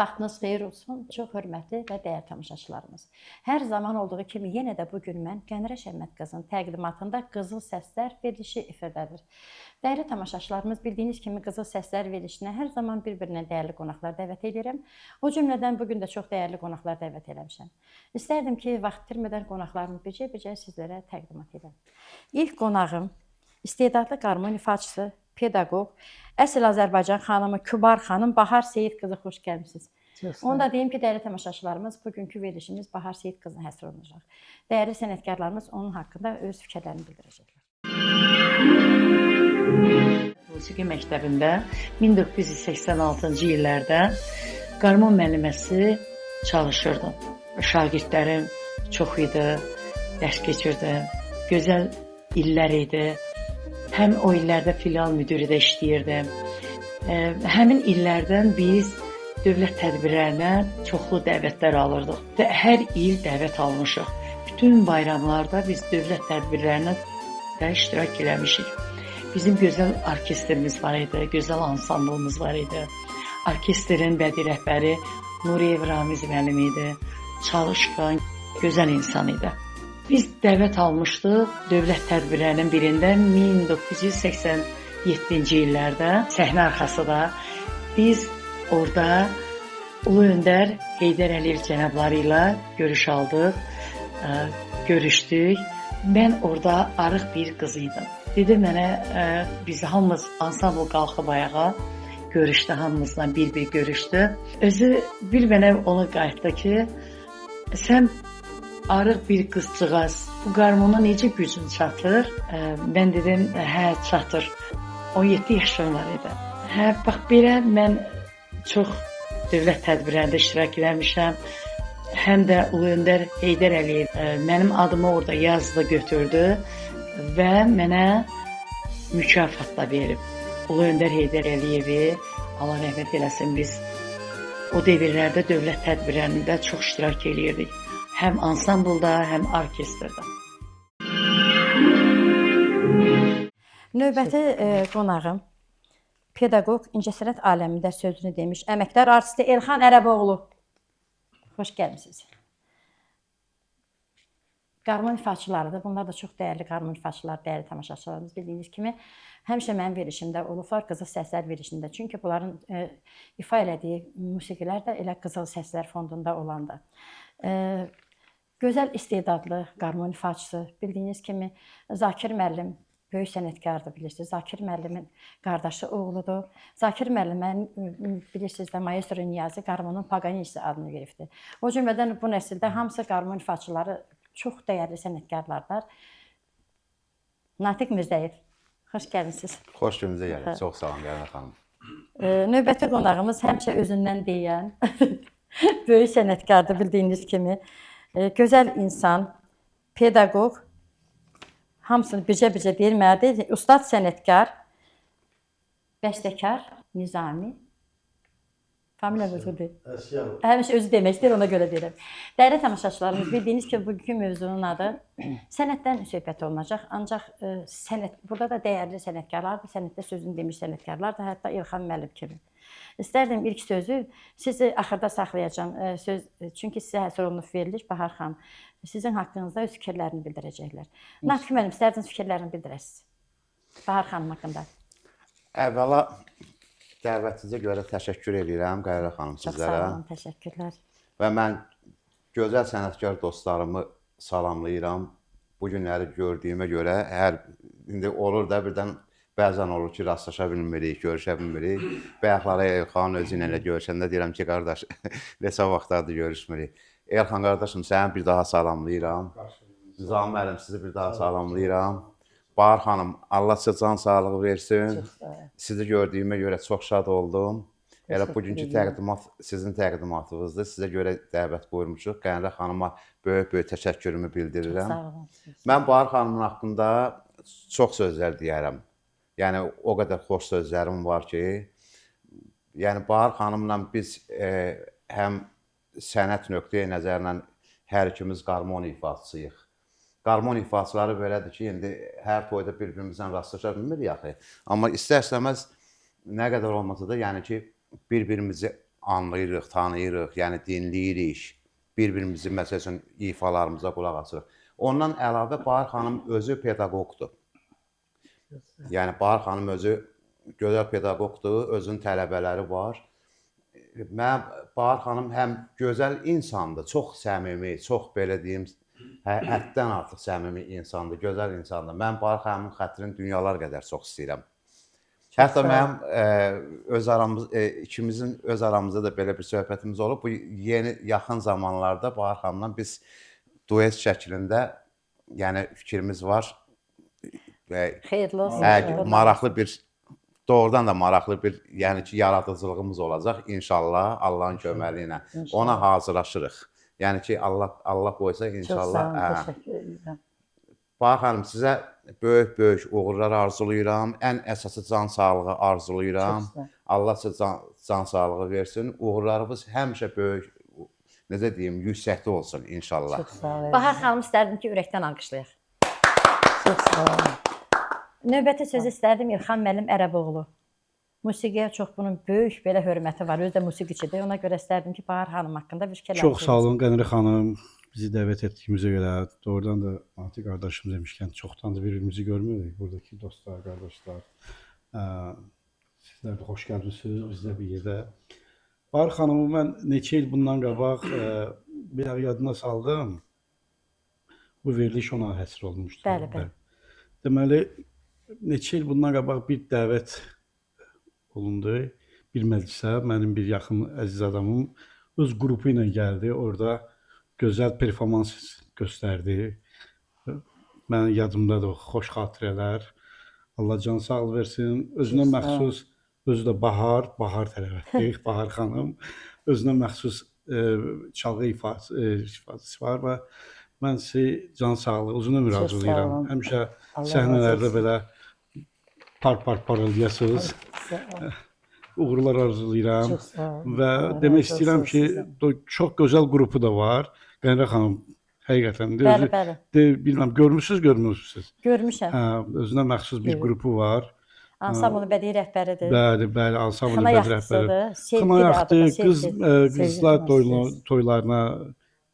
vaxtınız xeyir olsun, çox hörmətli və dəyərli tamaşaçılarımız. Hər zaman olduğu kimi yenə də bu gün mən Qənirə Şəmməd qızın təqdimatında Qızıl Səslər verilişi efirdədir. Dəyərli tamaşaçılarımız, bildiyiniz kimi Qızıl Səslər verilişinə hər zaman bir-birinə dəyərli qonaqlar dəvət edirəm. O cümlədən bugün də çox dəyərli qonaqlar dəvət eləmişəm. İstərdim ki, vaxt itirmədən qonaqlarımı bircə-bircə sizlərə təqdimat edəm. İlk qonağım istedadlı qarmon ifaçısı, pedaqoq, əsl Azərbaycan xanımı, Kübar xanım Bahar Seyid qızı, xoş gəlmisiniz. Onu da deyim ki, dəyərli tamaşaçılarımız, bugünkü verilişimiz Bahar Seyid qızına həsr olunacaq. Dəyərli sənətkarlarımız onun haqqında öz fikirlərini bildirəcəklər. Musiqi məktəbində 1986-cı illərdə qarmon müəlliməsi çalışırdım. Şagirdlərim çox idi, dərs keçirdim. Gözəl illər idi. Həm o illərdə filial müdiri də işləyirdim. Həmin illərdən biz dövlət tədbirlərinə çoxlu dəvətlər alırdıq və hər il dəvət almışıq. Bütün bayramlarda biz dövlət tədbirlərinə də iştirak eləmişik. Bizim gözəl orkestrimiz var idi, gözəl ansamblımız var idi. Orkestrin bədii rəhbəri Nuriyev Ramiz müəllim idi. Çalışqan, gözəl insan idi. Biz dəvət almışdıq dövlət tədbirlərinin birində 1987-ci illərdə səhnə arxasında. Biz orada Ulu Öndər Heydər Əliyev cənabları ilə görüş aldıq, görüşdük. Mən orada arıq bir qız idim. Dedi mənə, biz hamımız ansambl qalxıb ayağa, görüşdü, hamımızla bir-bir görüşdü. Özü bir mənə onu qayıtdı ki, sən arıq bir qızcığaz, bu qarmona necə gücün çatır? Mən dedim, hə, çatır. 17 yaşım var idi. Hə, bax belə mən çox dövlət tədbirlərində iştirak eləmişəm. Həm də Ulu Öndər Heydər Əliyev mənim adımı orada yazdı, götürdü və mənə mükafat da verib. Ulu Öndər Heydər Əliyevi, Allah rəhmət eləsin, biz o devirlərdə dövlət tədbirlərində çox iştirak eləyirdik. Həm ansamblda, həm orkestrda. Növbəti qonağım pedaqoq, incəsənət aləmində sözünü demiş əməkdar artisti Elxan Ərəboğlu. Xoş gəlmisiniz. Qarmon ifaçılarıdır. Bunlar da çox dəyərli qarmon ifaçılar, dəyərli tamaşaçılarımız. Bildiyiniz kimi həmişə mənim verilişimdə olublar, Qızıl Səslər verilişində. Çünki bunların ifa elədiyi musiqilər də elə Qızıl Səslər fondunda olandır. Gözəl istedadlı qarmon ifaçısı. Bildiyiniz kimi Zakir müəllim böyük sənətkardır, bilirsiniz. Zakir müəllimin qardaşı oğludur. Zakir müəllim, bilirsiniz də, Maestro Niyazi qarmonun Paganisi adını veribdir. O cümlədən bu nəsildə hamısı qarmon ifaçıları çox dəyərli sənətkarlardır. Natiq Mirzəyev, xoş gəlmisiniz. Xoş gününüzə gəlir. Çox sağ olun, Qənirə xanım. Növbəti qonağımız həmişə özündən deyən böyük sənətkardır, bildiyiniz kimi. Gözəl insan, pedaqoq, hamısını bircə-bircə deyilməlidir. Ustad sənətkar, bəstəkar, Nizami. Familiya özüdür. Həmişə özü demək istəyir, ona görə deyirəm. Dəyərli tamaşaçılarımız, bildiyiniz kimi bugünkü mövzunun adı sənətdən söhbət olunacaq. Ancaq burada da dəyərli sənətkarlardır, sənətdə sözünü demiş sənətkarlardır, hətta İlxan müəllim kimi. İstərdim ilk sözü sizi axırda saxlayacağım. Çünki sizə həsr olunub veriliş Bahar xanım. Sizin haqqınızda öz fikirlərini bildirəcəklər. Natiq müəllim, istərdiniz fikirlərini bildirəsiniz Bahar xanım haqqında. Əvvəla dəvətinizə görə təşəkkür edirəm Qənirə xanım sizlərə. Çox sağ olun, təşəkkürlər. Və mən gözəl sənətkar dostlarımı salamlayıram. Bu günləri gördüyümə görə indi olur da birdən bəzən olur ki, rastlaşa bilmirik, görüşə bilmirik. Bayaqlara Elxan özü ilə görüşəndə deyirəm ki, qardaş, neçə vaxtlardır görüşmürük. Elxan qardaşım, səni bir daha salamlayıram. Nizami müəllim, sizi bir daha salamlayıram. Bahar xanım, Allah sizə can sağlığı versin. Sizi gördüyümə görə çox şad oldum. Elə bugünkü təqdimat sizin təqdimatınızdır. Sizə görə dəvət buyurmuşuq. Qənirə xanıma böyük-böyük təşəkkürümü bildirirəm. Sağ olun. Mən Bahar xanımın haqqında çox sözlər deyərəm. Yəni, o qədər xoş sözlərim var ki, yəni Bahar xanımla biz həm sənət nöqteyi nəzərlə hər ikimiz qarmon ifaçısıyıq. Qarmon ifaçıları belədir ki, indi hər toyda bir-birimizdən rastlaşa bilmirik axı. Amma istər-istəməz nə qədər olmasa da, yəni ki, bir-birimizi anlayırıq, tanıyırıq, yəni dinləyirik. Bir-birimizi məsəl üçün ifalarımıza qulaq asırıq. Ondan əlavə Bahar xanım özü pedaqoqdur. Yəni Bahar xanım özü gözəl pedaqoqdur, özünün tələbələri var. Mənim Bahar xanım həm gözəl insandır, çox səmimi, çox belə deyim, həddən artıq səmimi insandır, gözəl insandır. Mən Bahar xanımın xətrini dünyalar qədər çox istəyirəm. Hətta mənim ikimizin öz aramızda da belə bir söhbətimiz olub. Bu yeni yaxın zamanlarda Bahar xanımla biz duet şəklində, yəni fikrimiz var. Xeyirli olsun. Maraqlı bir, doğrudan da maraqlı bir, yəni ki, yaradıcılığımız olacaq inşallah Allahın köməyi ilə. Ona hazırlaşırıq. Yəni ki, Allah qoysa inşallah. Çox sağ olun, təşəkkür edirəm. Bahar xanım, sizə böyük uğurlar arzulayıram. Ən əsası can sağlığı arzulayıram. Allah sizə can sağlığı versin. Uğurlarınız həmişə böyük, necə deyim, yüksəkdə olsun inşallah. Çox sağ olun. Bahar xanım istərdim ki, ürəkdən alqışlayaq. Çox sağ olun. Növbəti sözü istərdim İlxan müəllim Ərəboğlu. Musiqiyə çox bunun böyük belə hörməti var. Özü də musiqiçidir. Ona görə istərdim ki, Bahar xanım haqqında bir fikirlər. Çox sağ olun Qənirə xanım. Bizi dəvət etdiyimizə görə, doğrudan da Natiq qardaşımız demişkən, çoxdandır bir-birimizi görmürük. Buradakı dostlar, qardaşlar. Sizlər də xoş gəlmisiniz bizlə bir yerdə. Bahar xanımı mən neçə il bundan qabaq bir yadına saldım. Bu veriliş ona həsr olmuşdu. Bəli. Deməli, neçə il bundan qabaq bir dəvət olundu. Bir məclisə, mənim bir yaxın əziz adamım öz qrupu ilə gəldi. Orada gözəl performans göstərdi. Mənim yadımdadır o xoş xatirələr. Allah can sağlığı versin. Özünə məxsus, özü də Bahar tərəfdir, Bahar xanım. Özünə məxsus çalğı ifadəsi var və mən sizə can sağlığı, uzun ömür arzulayıram. Həmişə səhnələrdə belə parıldayasınız. Uğurlar arzulayıram. Və demək istəyirəm ki, çox gözəl qrupu da var. Qənirə xanım, həqiqətən. Bəli. Bilməm, görmürsünüz? Görmüşəm. Özünə məxsus bir qrupu var. Ansambl bədii rəhbəridir. Bəli, ansambl Xına bədii rəhbəri. yaxşıdır. Xına yaxşıdır, qızlar toylarına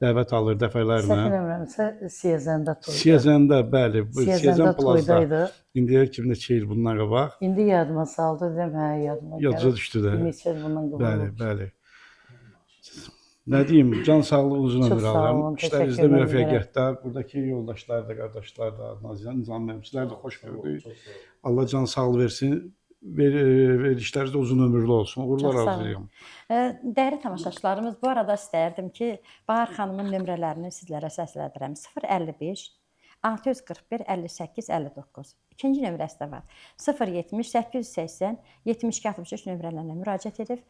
dəvət alır dəfələrlə. Səhv eləmirəmsə, Siyəzəndə toyda. Siyəzəndə, bəli. Siyəzəndə toydaydı. İndiyə kimi neçə il bundan qabaq. İndi yadıma saldı, dedim, yadıma gəlir. Yadca düşdü də. Neçə il bundan qabaq. Bəli. Nə deyim, can sağlığı, uzun ömür alıram. İşlərinizdə müvəffəqiyyətlər, buradakı yoldaşlar da, qardaşlar da, Nizam məmsilər də xoş gördük. Allah can sağlığı versin, verişləriniz də uzun ömürlü olsun. Uğurlar arzulayıram. Dəyərli tamaşaçılarımız, bu arada istərdim ki, Bahar xanımın nömrələrini sizlərə səsləndirəm. 055 641 58 59. İkinci nömrəsi də var. 070 880 72 63 nömrələrlə müraciət edib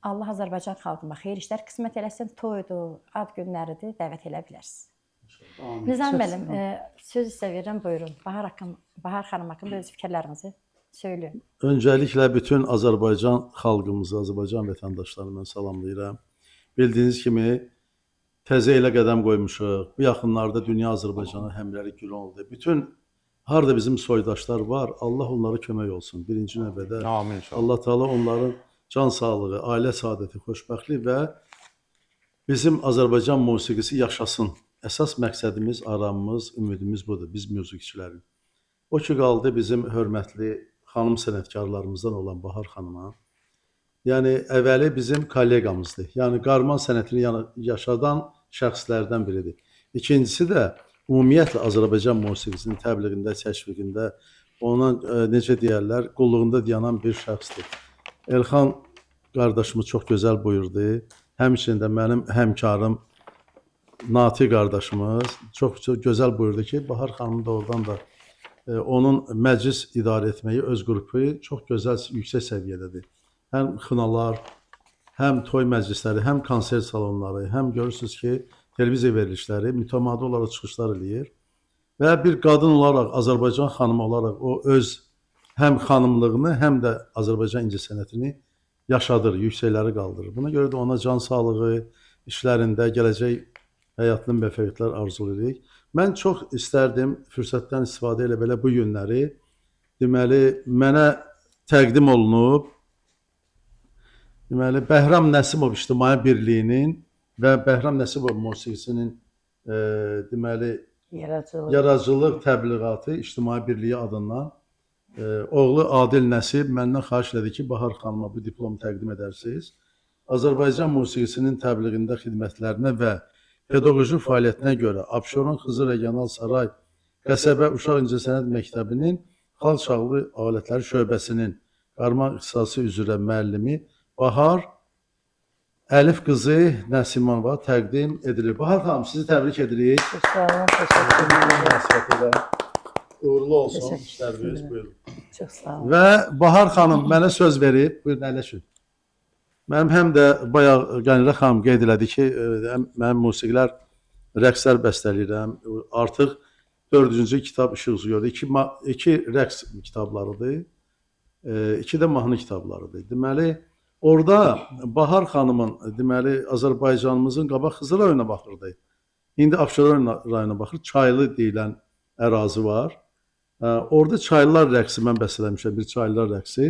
Allah Azərbaycan xalqına xeyir işlər qismət eləsin, toydur, ad günləridir, dəvət elə bilərsiniz. Nizam müəllim, söz sizə verirəm, buyurun. Bahar xanım haqqında öz fikirlərinizi söyləyin. Öncəliklə bütün Azərbaycan xalqımızı, Azərbaycan vətəndaşlarını mən salamlayıram. Bildiyiniz kimi təzə ilə qədəm qoymuşuq. Bu yaxınlarda dünya Azərbaycanı həmrəlik günü oldu. Bütün harda bizim soydaşlar var, Allah onlara kömək olsun. Birinci növbədə Amin inşallah. Allah Teala onların can sağlığı, ailə saadəti, xoşbəxtlik və bizim Azərbaycan musiqisi yaşasın. Əsas məqsədimiz, aramımız, ümidimiz budur, biz musiqiçilərin. O ki qaldı bizim hörmətli xanım sənətkarlarımızdan olan Bahar xanıma. Yəni, əvvəli bizim kolleqamızdır. Yəni, qarman sənətini yaşadan şəxslərdən biridir. İkincisi də ümumiyyətlə Azərbaycan musiqisinin təbliğində, təşviqində, onun, necə deyərlər, qulluğunda dayanan bir şəxsdir. Elxan qardaşımız çox gözəl buyurdu. Həmçinin də mənim həmkarım Natiq qardaşımız çox gözəl buyurdu ki, Bahar xanım da oradan da onun məclis idarə etməyi, öz qrupu çox gözəl, yüksək səviyyədədir. Həm xınalar, həm toy məclisləri, həm konsert salonları, həm görürsünüz ki, televiziya verilişləri mütəmadi olaraq çıxışlar eləyir. Və bir qadın olaraq, Azərbaycan xanımı olaraq o öz həm xanımlığını, həm də Azərbaycan incəsənətini yaşadır, yüksəkləri qaldırır. Buna görə də ona can sağlığı, işlərində, gələcək həyatının müvəffəqiyyətlər arzulayırıq. Mən çox istərdim fürsətdən istifadə elə belə bu günləri, deməli, mənə təqdim olunub deməli Bəhram Nəsimov İctimai Birliyinin və Bəhram Nəsimov musiqisinin deməli yaradıcılıq təbliğatı İctimai Birliyi adından oğlu Adil Nəsib məndən xahiş elədi ki, Bahar xanıma bu diplomu təqdim edərsiniz. Azərbaycan musiqisinin təbliğində xidmətlərinə və pedaqoji fəaliyyətinə görə Abşeron Xızı Regional Saray Qəsəbə Uşaq İncəsənət Məktəbinin Xalq Çalgı Alətləri Şöbəsinin qarmaq ixtisası üzrə müəllimi Bahar Əlif qızı Nəsimanova təqdim edilir. Bahar xanım, sizi təbrik edirik. Sağ olun, təşəkkür ederim. Uğurlu olsun Teşekkür işləriniz, buyurun. Çox sağ olun. Və Bahar xanım mənə söz verib, buyurun əyləşin. Mənim həm də bayaq Qənirə xanım qeyd elədi ki, mənim musiqilər, rəqslər bəstələyirəm. Artıq 4-cü kitab işıq üzü gördü. İki rəqs kitablarıdır, iki də mahnı kitablarıdır. Deməli, orada Bahar xanımın, deməli, Azərbaycanımızın qabaq Xızı rayonuna baxırdı. İndi Abşeron rayonuna baxır. Çaylı deyilən ərazi var. Orada çaylılar rəqsi mən bəstələmişəm, bir çaylılar rəqsi.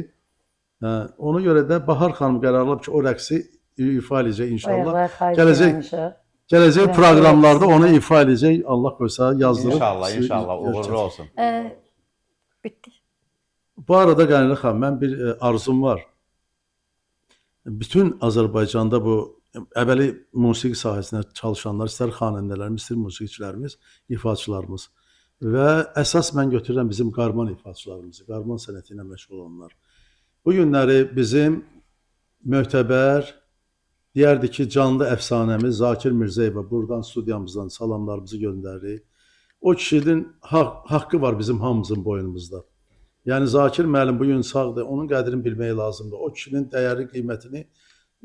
Ona görə də Bahar xanım qərarladı ki, o rəqsi ifa edəcək inşallah. Gələcək proqramlarda onu ifa edəcək, Allah qoysa yazdırıb. İnşallah, uğurlu olsun. Bitdi. Bu arada Qənirə xanım, mən bir arzum var. Bütün Azərbaycanda bu əvvəli musiqi sahəsində çalışanlar, istər xanəndələrimiz, istər musiqiçilərimiz, ifaçılarımız və əsas mən götürürəm bizim qarman ifaçılarımızı, qarman sənəti ilə məşğul olanlar. Bu günləri bizim möhtəbər, deyərdi ki, canlı əfsanəmiz Zakir Mirzəyevə buradan studiyamızdan salamlarımızı göndəririk. O kişinin haqqı var bizim hamımızın boynumuzda. Yəni Zakir müəllim bu gün sağdır, onun qədrini bilmək lazımdır. O kişinin dəyəri, qiymətini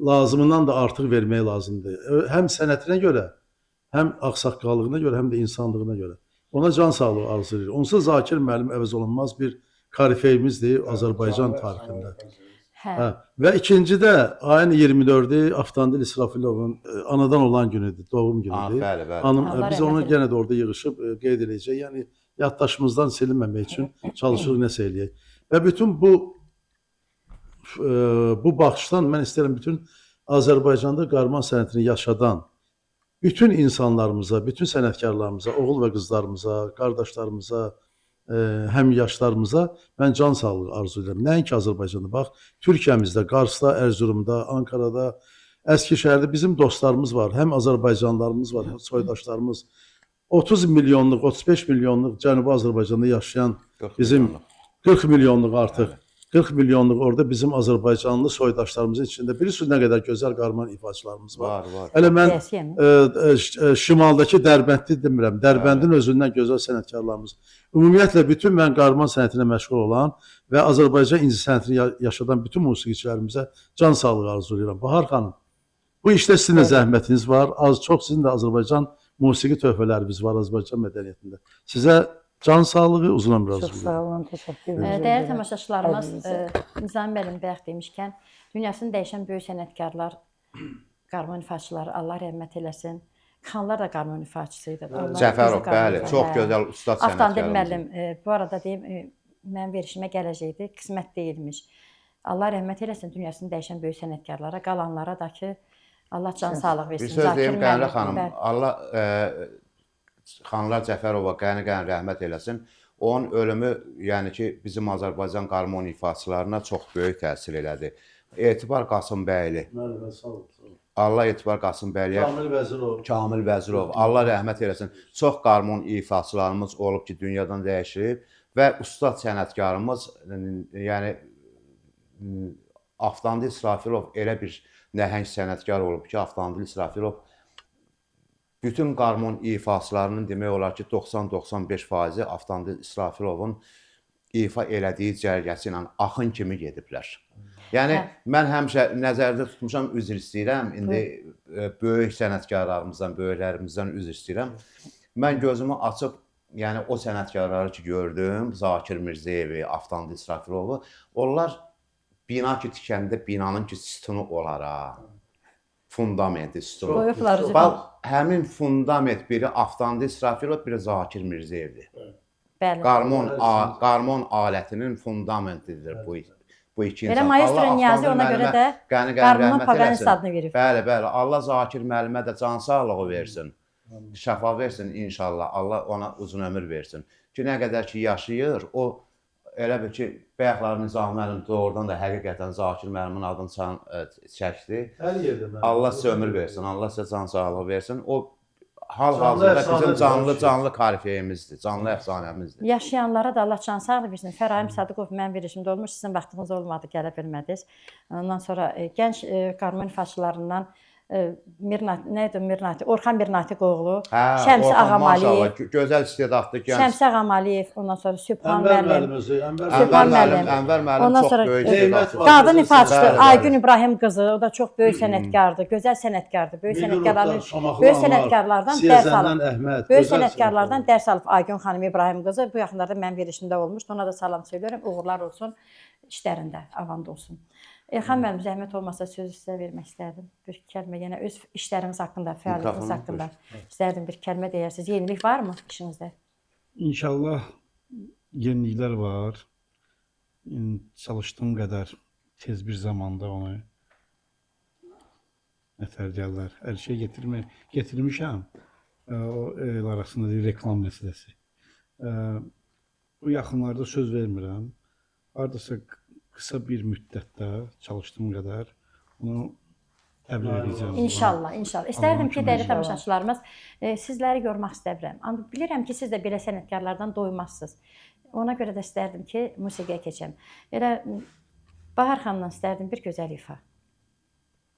lazımından da artıq vermək lazımdır. Həm sənətinə görə, həm ağsaqqallığına görə, həm də insanlığına görə. Ona can sağlığı arzu edirik. Onsuz Zakir müəllim əvəz olunmaz bir karifeyimizdir Azərbaycan tarixində. Və ikinci də ayın 24-ü Avtandil İsrafilovun anadan olan günüdür, doğum günüdür. Biz onu yenə də orada yığışıb qeyd edəcəyik. Yəni yaddaşımızdan silinməmək üçün çalışırıq, nəsə eləyək. Və bütün bu baxışdan mən istəyirəm bütün Azərbaycanda qarman sənətini yaşadan bütün insanlarımıza, bütün sənətkarlarımıza, oğul və qızlarımıza, qardaşlarımıza, həm yaşlarımıza mən can sağlığı arzu edirəm. Nəinki Azərbaycanda, bax, Türkiyəmizdə, Qarsda, Ərzurumda, Ankarada, Əskişəhərdə bizim dostlarımız var, həm Azərbaycanlarımız var, soydaşlarımız. 30 milyonluq, 35 milyonluq Cənubi Azərbaycanda yaşayan bizim 40 milyonluq artıq, 40 milyonluq orada bizim Azərbaycanlı soydaşlarımızın içində bilirsiniz nə qədər gözəl qarman ifaçılarımız var. Hələ mən şimaldakı Dərbəndi demirəm, Dərbəndin özündən gözəl sənətkarlarımız. Ümumiyyətlə bütün mən qarman sənətinə məşğul olan və Azərbaycan inci sənətini yaşadan bütün musiqiçilərimizə can sağlığı arzu edirəm. Bahar xanım, bu işdə sizin də zəhmətiniz var, az-çox sizin də Azərbaycan musiqi töhfələrimiz var Azərbaycan mədəniyyətində. Sizə can sağlığı, uzun ömür arzu edirəm. Çox sağ olun, təşəkkür edirəm. Dəyərli tamaşaçılarımız, Nizami müəllim bayaq demişkən, dünyasını dəyişən böyük sənətkarlar, qarman ifaçıları, Allah rəhmət eləsin. Xanlar da qarman ifaçısı idi. Cəfərov, bəli, çox gözəl ustad sənətkarımız. Avtandil müəllim, bu arada deyim, mənim verişimə gələcəkdi, qismət deyilmiş. Allah rəhmət eləsin dünyasını dəyişən böyük sənətkarlara, qalanlara da ki, Allah can sağlıq versin. Bir söz deyim, Qənirə xanım, Allah Xanlar Cəfərova qəni rəhmət eləsin. Onun ölümü, yəni ki, bizim Azərbaycan qarmon ifaçılarına çox böyük təsir elədi. Etibar Qasımbəyli. Allah Etibar Qasımbəyliyə. Kamil Vəzirov. Allah rəhmət eləsin. Çox qarmon ifaçılarımız olub ki, dünyadan dəyişib və ustad sənətkarımız, yəni Avtandil İsrafilov elə bir nəhəng sənətkar olub ki, Avtandil İsrafilov bütün qarmon ifaslarının demək olar ki, 90-95%-i Avtandil İsrafilovun ifa elədiyi cərgəsi ilə axın kimi gediblər. Yəni, mən həmişə nəzərdə tutmuşam, üzr istəyirəm. İndi böyük sənətkarlarımızdan, böyüklərimizdən üzr istəyirəm. Mən gözümü açıb, yəni o sənətkarları ki gördüm, Zakir Mirzəyevi, Avtandil İsrafilovu, onlar bina ki tikəndə binanın ki sütunu olaraq, fundamenti sütunu. Bax, həmin fundament biri Avtandil İsrafilov, biri Zakir Mirzəyevdir. Qarmon alətinin fundamentidir bu bu iki Elə insan. maestro Allah Niyazi Avtomobil ona görə müəllimə də qəni Qarmının rəhmət Paqanist eləsin. adını verib. Bəli, bəli. Allah Zakir müəllimə də can sağlığı versin. Şəfa versin inşallah. Allah ona uzun ömür versin. Ki, nə qədər ki yaşayır, o elə bil ki, bayaqlar Nizami müəllim doğrudan da həqiqətən Zakir müəllimin adını çəkdi. Hər yerdə mən. Allah sizə ömür versin, Allah sizə can sağlığı versin. O Canlı hal-hazırda əfsanədir, bizim hər şey. canlı karifeyimizdir, canlı əfsanəmizdir. Yaşayanlara da Allah can sağlığı versin. Fəraim Sadıqov mənim verilişimdə olmuş, sizin vaxtınız olmadı, gələ bilmədiniz. Ondan sonra gənc qarmon ifaçılarından Mirnati, Orxan Mirnatiqoğlu, Şəmsi Ağamaliyev, gözəl istedadlı gənc. Şəmsi Ağamaliyev, ondan sonra Sübhan Ənvər müəllim. müəllim özü, Sübhan müəllim. Ənvər müəllim Ondan çox sonra böyük Zeynət istedadlı. var. Qadın ifaçısı Bəli, bəli. Aygün İbrahim qızı, o da çox böyük sənətkardır, gözəl sənətkardır. Böyük sənətkarların, böyük sənətkarlardan dərs alıb. Əhməd, Böyük sənətkarlardan dərs alıb Aygün xanım İbrahim qızı. Bu yaxınlarda mənim verilişimdə olmuşdu. Ona da salam söylüyorum. Uğurlar olsun işlərində, avand olsun. Elxan müəllim, zəhmət olmasa sözü sizə vermək istərdim. Bir kəlmə yenə öz işlərimiz haqqında, fəaliyyətimiz haqqında istərdim bir kəlmə deyərsiniz. Yenilik varmı işinizdə? İnşallah yeniliklər var. Çalışdığım qədər tez bir zamanda onu nətərcələr, hər şey getirmişəm. O el arasında bir reklam məsələsi. Bu yaxınlarda söz vermirəm. Hardasa qısa bir müddətdə çalışdığım qədər bunu təbliğ edəcəm. İnşallah, inşallah. İstərdim ki, dəyərli tamaşaçılarımız, sizləri görmək istəyirəm. Amma bilirəm ki, siz də belə sənətkarlardan doymazsınız. Ona görə də istərdim ki, musiqiyə keçəm. Elə Bahar xanımdan istərdim bir gözəl ifa.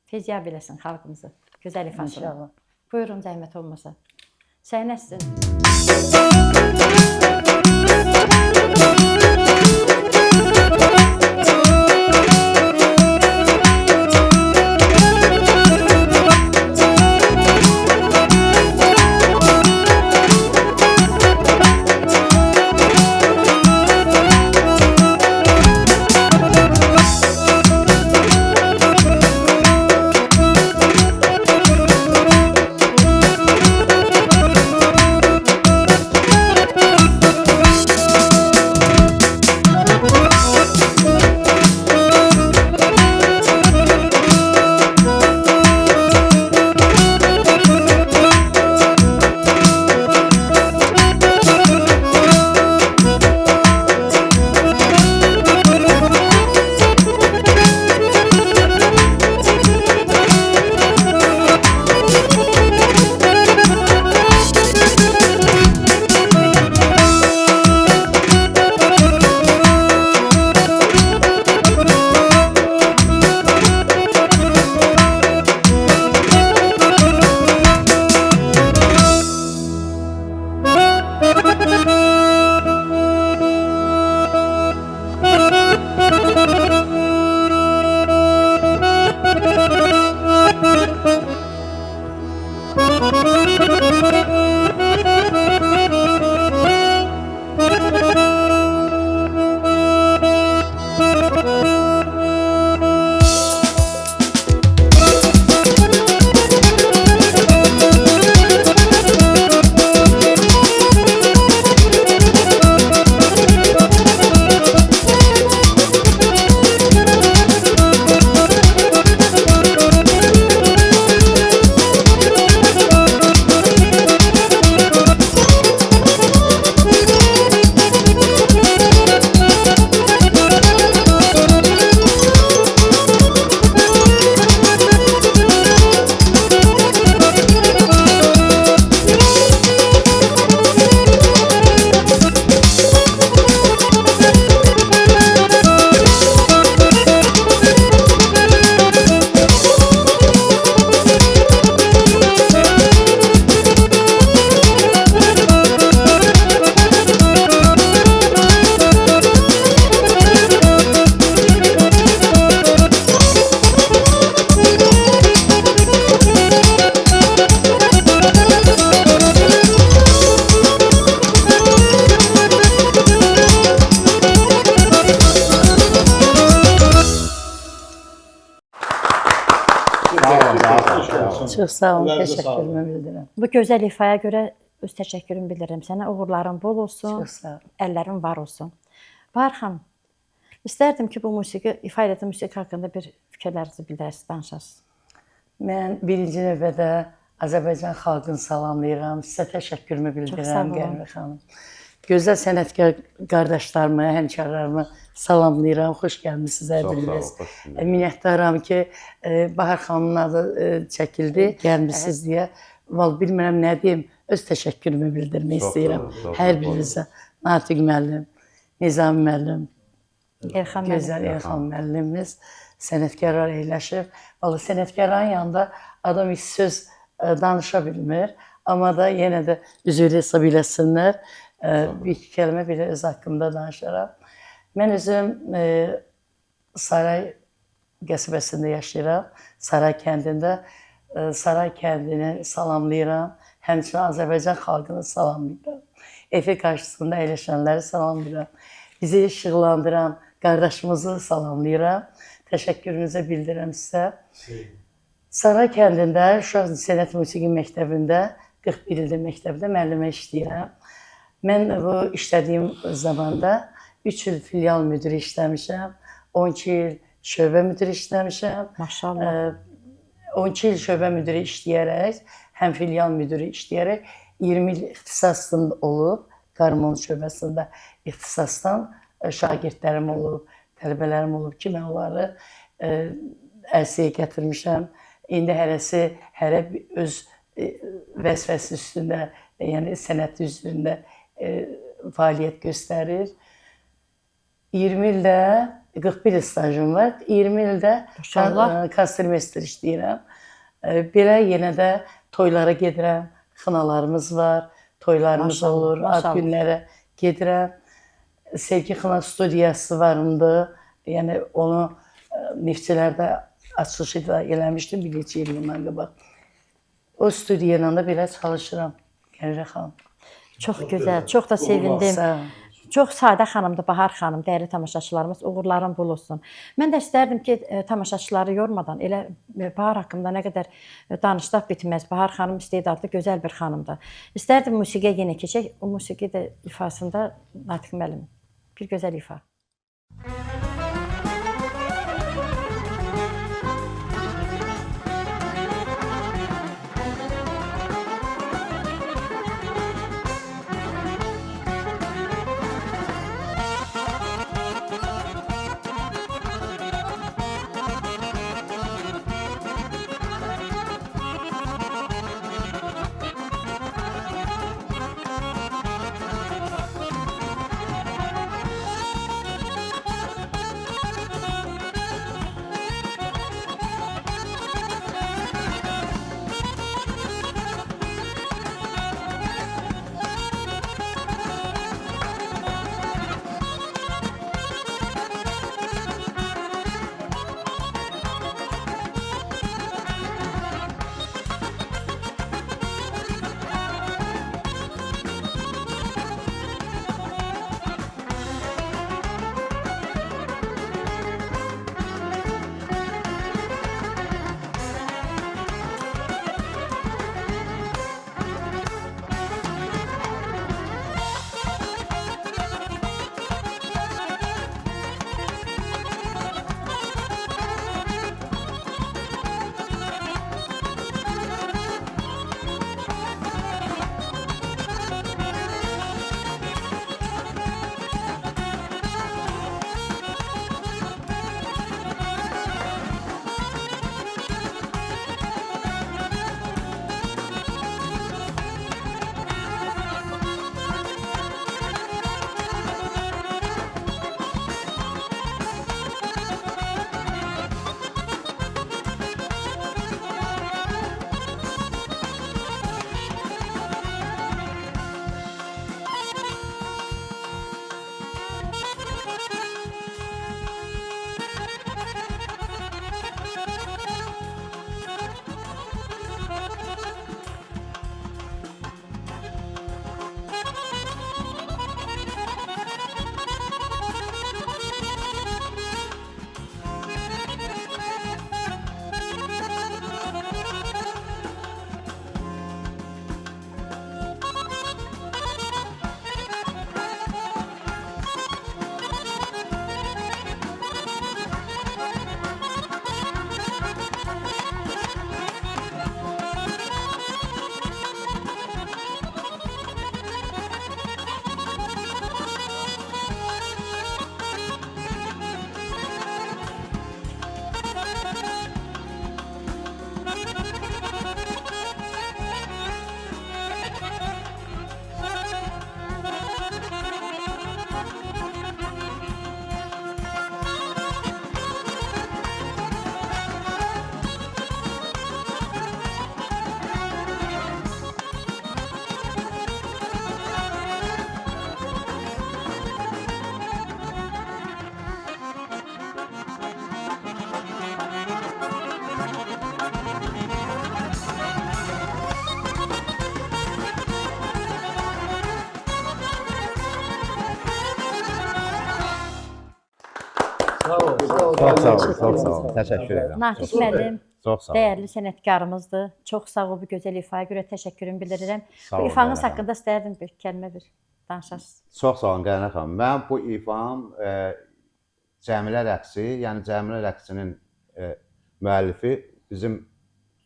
Feziya biləsin xalqımızı, gözəl ifasını. İnşallah. Buyurun, zəhmət olmasa. Səhnə sizin. Çox sağ olun, Əllərinizə təşəkkürümü bildirirəm. Bu gözəl ifaya görə öz təşəkkürümü bildirirəm sənə. Uğurların bol olsun, Çox sağ olun. əllərin var olsun. Bahar xanım, İstərdim ki, bu musiqi, ifa etdiyiniz musiqi haqqında bir fikirlərinizi bildirəsiniz, danışasınız. Mən birinci növbədə Azərbaycan xalqını salamlayıram. Sizə təşəkkürümü Çox sağ bildirirəm, olun. Qənimə xanım. Gözəl sənətkar qardaşlarımı, həmkarlarımı salamlayıram. Xoş gəlmisiniz hər Çox sağ biriniz. olun, xoş gördük. Minnətdaram ki, Bahar xanımın adı çəkildi, gəlmisiniz deyə. Vallahi bilmirəm nə deyim, öz təşəkkürümü bildirmək Çox sağ istəyirəm olun, çox hər sağ olun. birinizə. Natiq müəllim, Nizami müəllim, Elxan müəllim. gözəl Elxan müəllimimiz sənətkarlar əyləşib. Vallahi sənətkarların yanında adam heç söz danışa bilmir, amma da yenə də üzrü hesab eləsinlər. Bir iki kəlmə belə öz haqqımda danışaram. Mən özüm Saray qəsəbəsində yaşayıram, Saray kəndində. Saray kəndini salamlayıram, həmçinin Azərbaycan xalqını salamlayıram. Efi qarşısında əyləşənləri salamlayıram. Bizi işıqlandıran qardaşımızı salamlayıram. Təşəkkürünüzü bildirirəm sizə. Saray kəndində Uşaq Sənət Musiqi Məktəbində 41 ildir məktəbdə müəllimə işləyirəm. Mən bu işlədiyim zamanda 3 il filial müdiri işləmişəm, 12 il şöbə müdiri işləmişəm. Maşallah. 12 il şöbə müdiri işləyərək, həm filial müdiri işləyərək 20 il ixtisasım olub, qarmon şöbəsində ixtisasdan şagirdlərim olub, tələbələrim olub ki, mən onları ərsəyə gətirmişəm. İndi hərə öz vəzifəsi üstündə, yəni sənəti üzrində fəaliyyət göstərir. 20 ildə 41 il stajım var. 20 ildə konservestr işləyirəm. Belə yenə də toylara gedirəm. Xınalarımız var, toylarımız Maşallah, olur, ad maşallah. günlərə gedirəm. Sevgi Xına studiyası varımdı. Yəni onu Neftçilərdə açılışı da eləmişdim bir neçə il bundan qabaq. O studiyayla da belə çalışıram. Qənimə xanım. Çox gözəl, çox da sevindim. Sağ olun. Çox sadə xanımdır Bahar xanım, dəyərli tamaşaçılarımız, uğurların bol olsun. Mən də istərdim ki, tamaşaçıları yormadan, elə Bahar haqqında nə qədər danışsaq bitməz. Bahar xanım istedadlı, gözəl bir xanımdır. İstərdim musiqiyə yenə keçək, o musiqi də ifasında Natiq müəllim. Bir gözəl ifa. Çox sağ olun, çox sağ olun. Təşəkkür edirəm. Natiq müəllim Çox sağ olun. dəyərli sənətkarımızdır. Çox sağ ol bu gözəl ifaya görə təşəkkürümü bildirirəm. Sağ Bu olun, ifanız Qənə xanım. haqqında istərdim bir kəlmə bir danışasınız. Çox sağ olun Qənə xanım. Mən bu ifam Cəmilə rəqsi, yəni Cəmilə rəqsinin müəllifi bizim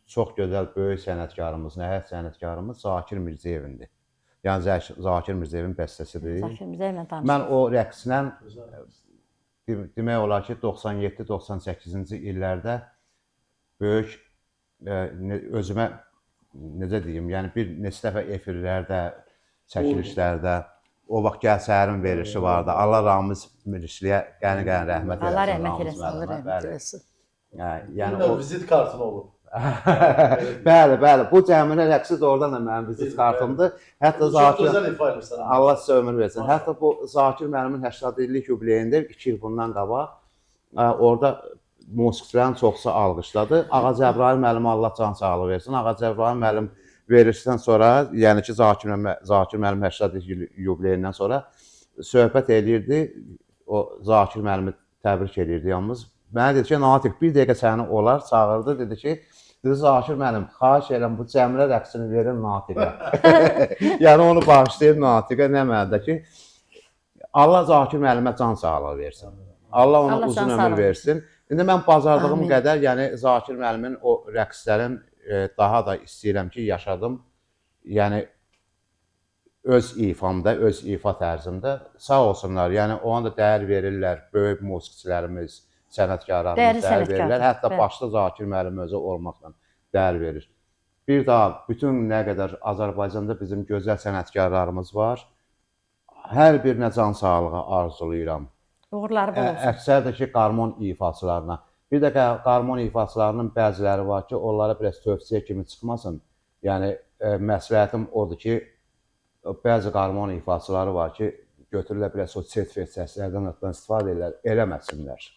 çox gözəl böyük sənətkarımız, nəhayət sənətkarımız Zakir Mirzəyevindir. Yəni Zakir Mirzəyevin bəstəsidir. Zakir Mirzəyevlə tanışdıq. Mən o rəqslə demək olar ki 97-98-ci illərdə böyük özümə necə deyim, yəni bir neçə dəfə efirlərdə, çəkilişlərdə o vaxt Gəl Səhərin verilişi vardı. Allah Ramiz Mirişliyə qəni-qəni rəhmət eləsin. Allah rəhmət Ramiz eləsin, Allah müəllimə, rəhmət bəli. eləsin. Yəni Yəni o vizit kartın olub. bəli, bəli. Bu Cəmilə rəqsi doğrudan da mənim vizit kartımdır. Hətta Çox Zakir gözəl ifa edirsən. Allah sizə ömür versin. Hətta bu Zakir müəllimin 80 illik yubileyində 2 il bundan qabaq orada musiqiçilərin çoxusu alqışladı. Ağa Cəbrayıl müəllimə Allah can sağlığı versin. Ağa Cəbrayıl müəllim verilişdən sonra, yəni ki Zakir müəllim 80 illik yubileyindən sonra söhbət eləyirdi. O Zakir müəllimi təbrik eləyirdi yalnız. Mənə dedi ki, Natiq bir dəqiqə səni olar çağırdı, dedi ki, Zakir müəllim, xahiş edirəm bu Cəmilə rəqsini verin Natiqə. Yəni onu bağışlayıb Natiqə nə mənada ki, Allah Zakir müəllimə can sağlığı versin. Allah ona Allah uzun can ömür sağlığı versin. İndi mən bacardığım Amin. qədər, yəni Zakir müəllimin o rəqslərin daha da istəyirəm ki, yaşadım. Yəni öz ifamda, öz ifa tərzimdə sağ olsunlar. Yəni ona da dəyər verirlər. Böyük musiqiçilərimiz, sənətkarlarımız Dəyərli dəyər sənətkar, verirlər. Hətta bəli. başda Zakir müəllim özü olmaqla dəyər verir. Bir daha bütün nə qədər Azərbaycanda bizim gözəl sənətkarlarımız var. Hər birinə can sağlığı arzulayıram. Uğurları bol olsun. Əksər də ki, qarmon ifaçılarına. Bir də qarmon ifaçılarının bəziləri var ki, onlara biraz tövsiyə kimi çıxmasın. Yəni məsləhətim odur ki, bəzi qarmon ifaçıları var ki, götürürlər biraz o set-fet səslərdən istifadə edirlər, eləməsinlər.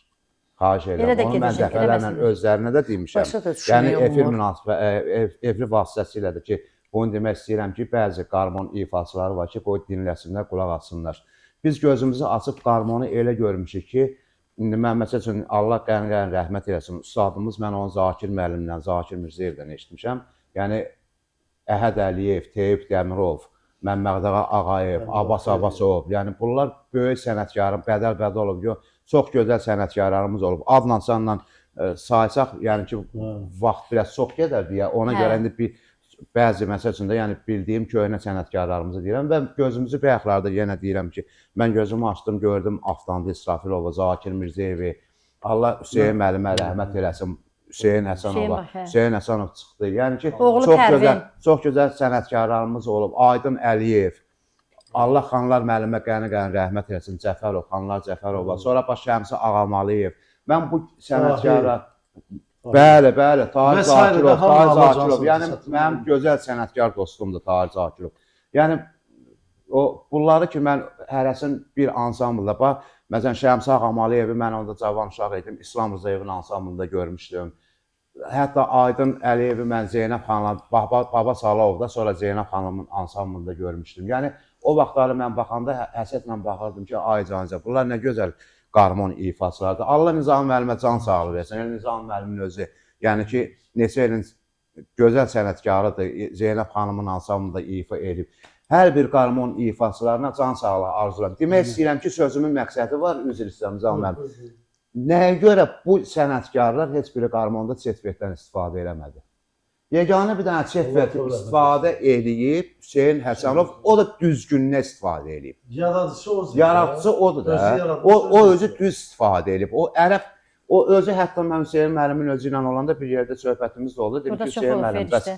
Xahiş Elə edirəm. də Onu mən gedəcək, dəfələrlə eləməsinlər. özlərinə də demişəm. Başa da Yəni düşməyə efir vasitəsilədir ki, bunu demək istəyirəm ki, bəzi qarmon ifaçıları var ki, qoy dinləsinlər, qulaq assınlar. Biz gözümüzü açıb qarmonu elə görmüşük ki, indi mən məsəl üçün Allah qəni-qəni rəhmət eləsin. Ustadımız mən onu Zakir müəllimdən, Zakir Mirzəyevdən eşitmişəm. Yəni Əhəd Əliyev, Teyyib Dəmirov, Məmməqdağa Ağayev, Abbas Abbasov, yəni bunlar böyük sənətkarım, Bədəl Bədəlov, çox gözəl sənətkarlarımız olub. Adla sanla saysaq, yəni ki, vaxt biraz çox gedər deyə, ona görə indi bir bəzi məsəl üçün də yəni bildiyim köhnə sənətkarlarımızı deyirəm və gözümüzü bayaqlarda yenə deyirəm ki, mən gözümü açdım, gördüm Aftandı İsrafilovu, Zakir Mirzəyevi, Allah Hüseyn müəllimə rəhmət eləsin, Hüseyn Həsənova, Hüseyn Həsənov çıxdı. Yəni ki, çox gözəl sənətkarlarımız olub. Aydın Əliyev, Allah xanlar müəllimə qəni-qəni rəhmət eləsin, Cəfərov, xanlar Cəfərova, sonra baş Şəmsi Ağamalıyev. Mən bu sənətkarlar Bəli, Tahir Zakirov, yəni mənim gözəl sənətkar dostumdur Tahir Zakirov. Yəni bunları ki mən hərəsin bir ansamblda bax, məsələn Şəmsi Ağamalıyevi mən onda cavan uşaq idim, İslam Rızayevin ansamblında görmüşdüm. Hətta Aydın Əliyevi mən Zeynəb xanımla, Baba Salovda, sonra Zeynəb xanımın ansamblında görmüşdüm. Yəni o vaxtları mən baxanda həsədlə baxırdım ki, ay canca, bunlar nə gözəl qarmon ifaçılardır. Allah Nizami müəllimə can sağlığı versin. Nizami müəllimin özü, yəni ki, neçə ilin gözəl sənətkarıdır. Zeynəb xanımın ansamblında ifa edib. Hər bir qarmon ifaçılarına can sağlığı arzulayıram. Demək istəyirəm ki, sözümün məqsədi var, üzr istəyirəm Nizami müəllim. Nəyə görə bu sənətkarlar heç biri qarmonda çetvetdən istifadə eləmədi? Yeganə bir dənə çetvet istifadə edib Hüseyn Həsənov, o da düzgününə istifadə edib. Yaradıcısı odur da. O özü düz istifadə edib. O ərəb, o özü hətta mən Hüseyn müəllimin özü ilə olanda bir yerdə söhbətimiz də oldu. Dedim ki, Hüseyn müəllim, bəs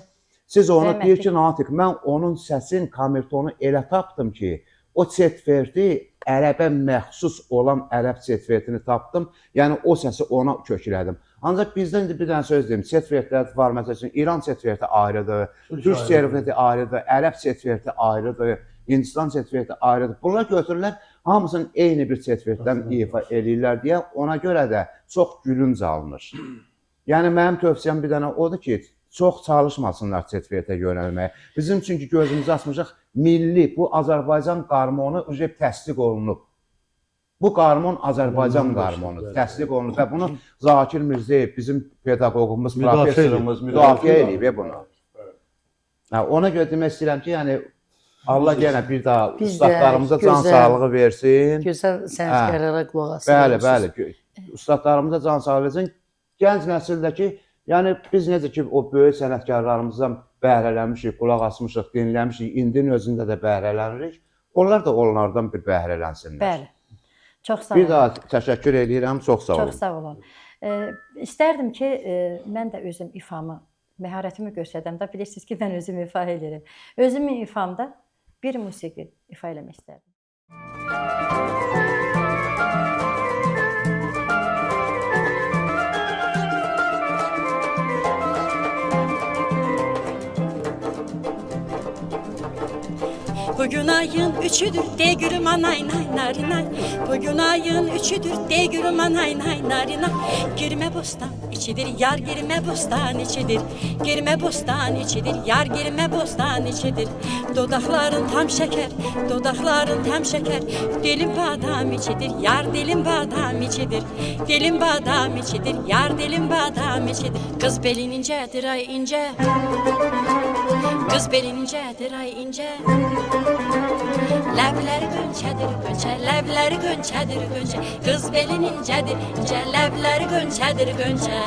siz onu deyir ki, Natiq, mən onun səsin, kamertonu elə tapdım ki, o çetverti ərəbə məxsus olan ərəb çetvertini tapdım. Yəni o səsi ona köklədim. Ancaq bizdən bir dənə söz deyim, çetvertlər var, məsəl üçün İran çetverti ayrıdır, Türk çetverti ayrıdır, ərəb çetverti ayrıdır, Hindistan çetverti ayrıdır. Bunlar götürürlər, hamısını eyni bir çetvertdən ifa eləyirlər deyə ona görə də çox gülünc alınır. Yəni mənim tövsiyəm bir dənə odur ki, çox çalışmasınlar çetvertə yönəlməyə. Bizim çünki gözümüzü açmışıq, milli, bu Azərbaycan qarmonu təsdiq olunub. Bu qarmon Azərbaycan qarmonudur, təsdiq olunub və bunu Zakir Mirzəyev, bizim pedaqoqumuz, professorumuz müdafiə edib bunu. Ona görə demək istəyirəm ki, yəni Allah yenə bir daha ustadlarımıza can sağlığı versin. Gözəl sənətkarlara qulaq asın. Bəli. Ustadlarımıza can sağlığı versin. Gənc nəsildəki, yəni biz necə ki o böyük sənətkarlarımızdan bəhrələnmişik, qulaq asmışıq, dinləmişik, indinin özündə də bəhrələnirik. Onlar da onlardan bir bəhrələnsinlər. Bəli. Çox sağ olun. Bir daha təşəkkür edirəm, çox sağ olun. Çox sağ olun. İstərdim ki, mən də özüm ifamı, məharətimi göstərəndə bilirsiniz ki, mən özüm ifa edirəm. Özümün ifamda bir musiqi ifa eləmək istərdim. Bugün ayın üçüdür, de gülüm anay nay narinay. Bugün ayın üçüdür, de gülüm anay nay narinay. Girme bostan içidir, yar girme bostan içidir. Girme bostan içidir, yar girme bostan içidir. Dodakların tam şeker, dodakların tam şeker. Dilim badam içidir, yar dilim badam içidir. Dilim badam içidir, yar dilim badam içidir. Kız belin incedir ay ince. Kız belin incedir ay ince. Ləvləri gönçədir gönçə, ləvləri gönçədir gönçə. Qız belin incədir incə, ləvləri gönçədir gönçə.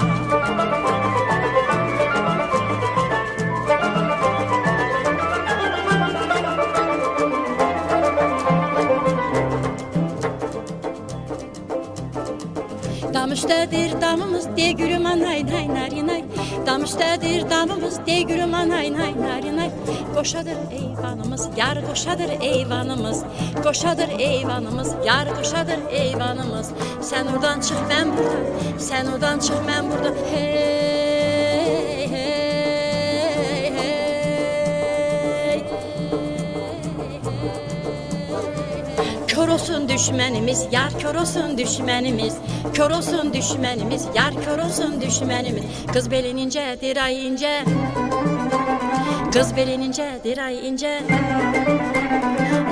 Dam üstədir damımız, de gülüm anay nay narinay. Dam üstədir damımız, de gülüm anay nay narinay. Qoşadır eyvanımız, yar qoşadır eyvanımız. Qoşadır eyvanımız, yar qoşadır eyvanımız. Sən oradan çıx mən burada, sən oradan çıx mən burada. Hey, hey, hey. Kör olsun düşmənimiz, yar kör olsun düşmənimiz. Kör olsun düşmənimiz, yar kör olsun düşmənimiz. Qız belin incədir ay incə. Qız belin incədir ay incə.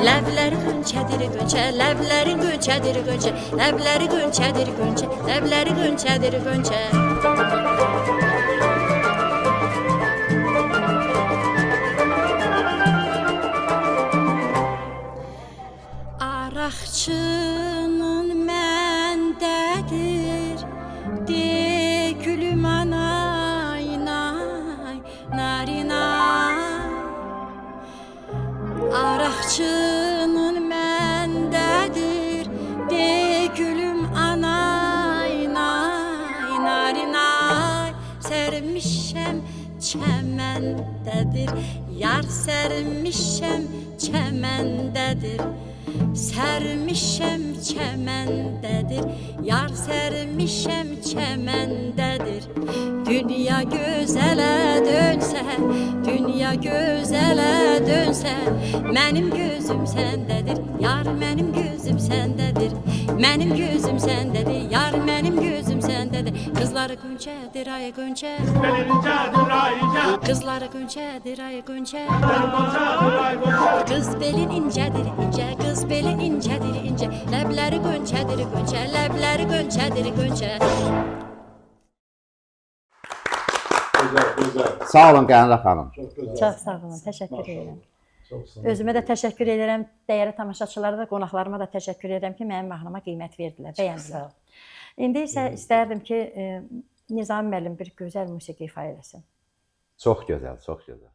Ləvləri gönçədir gönçə, ləvləri gönçədir gönçə. Ləvləri gönçədir gönçə, ləvləri gönçədir gönçə. Araqçının məndədir, de gülüm anay nay narinay. Araqçının məndədir, de gülüm anay nay narinay. Sərmişəm çəməndədir, yar sərmişəm çəməndədir. Sərmişəm çəməndədir, yar sərmişəm çəməndədir. Dünya gözələ dönsə, dünya gözələ dönsə, mənim gözüm səndədir, yar mənim gözüm səndədir. Mənim gözüm səndədir, yar mənim gözüm səndədir. Qızları gönçədir ay gönçə, qızları gönçədir ay gönçə. Qız belin incədir incə, qız belin incədir incə. Ləvləri gönçədir gönçə, ləvləri gönçədir gönçə. Sağ olun Qənirə xanım. Çox sağ olun, təşəkkür edirəm. Özümə də təşəkkür edirəm, dəyərli tamaşaçılara da, qonaqlarıma da təşəkkür edirəm ki, mənim mahnıma qiymət verdilər, bəyəndilər. İndi isə istərdim ki, Nizami müəllim bir gözəl musiqi ifa eləsin. Çox gözəl, çox gözəl.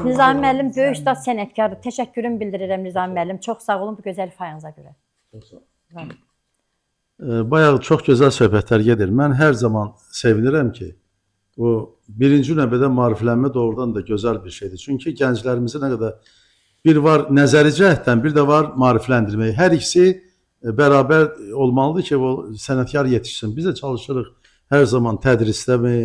Nizami müəllim böyük ustad sənətkardır. Təşəkkürümü bildirirəm Nizami müəllim. Çox sağ olun bu gözəl ifanıza görə. Bayağı çox gözəl söhbətlər gedir. Mən hər zaman sevinirəm ki, o birinci növbədə maariflənmə doğrudan da gözəl bir şeydir. Çünki gənclərimizi nə qədər bir var nəzəri cəhətdən, bir də var maarifləndirmək. Hər ikisi bərabər olmalıdır ki, o sənətkar yetişsin. Biz də çalışırıq hər zaman tədrisdəmi,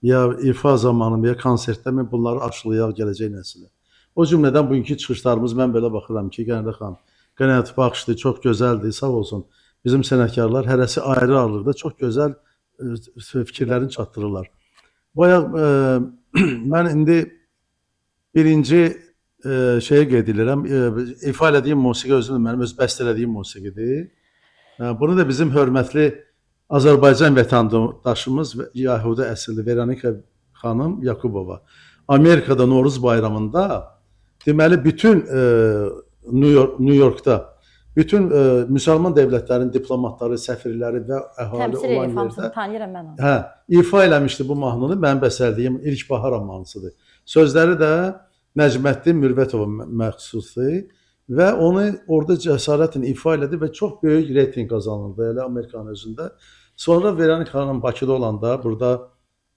ya ifa zamanı, ya konsertdəmi bunları aşılayaq gələcək nəsilə. O cümlədən bugünkü çıxışlarımız mən belə baxıram ki, Qənidə xanım, qənaət baxışdı, çox gözəldir, sağ olsun. Bizim sənətkarlar hərəsi ayrı-ayrılıqda çox gözəl fikirlərini çatdırırlar. Bayaq mən indi birinci şeyə qeyd edirəm, ifa elədiyim musiqi özüm mənim öz bəstələdiyim musiqidir. Bunu da bizim hörmətli Azərbaycan vətəndaşımız Yahudi əsilli Veronika xanım Yakubova Amerikada Novruz bayramında deməli bütün New Yorkda bütün müsəlman dövlətlərin diplomatları, səfirləri və əhali Təmsil olan edib hamısını yerdə tanıyıram mən onu. hə, ifa eləmişdi bu mahnını. Mənim bəstələdiyim İlk Bahar mahnısıdır. Sözləri də Nəcməddin Mürvətova məxsusdur və onu orada cəsarətlə ifa elədi və çox böyük reytinq qazanırdı elə Amerikanın özündə. Sonra Veronika xanım Bakıda olanda burada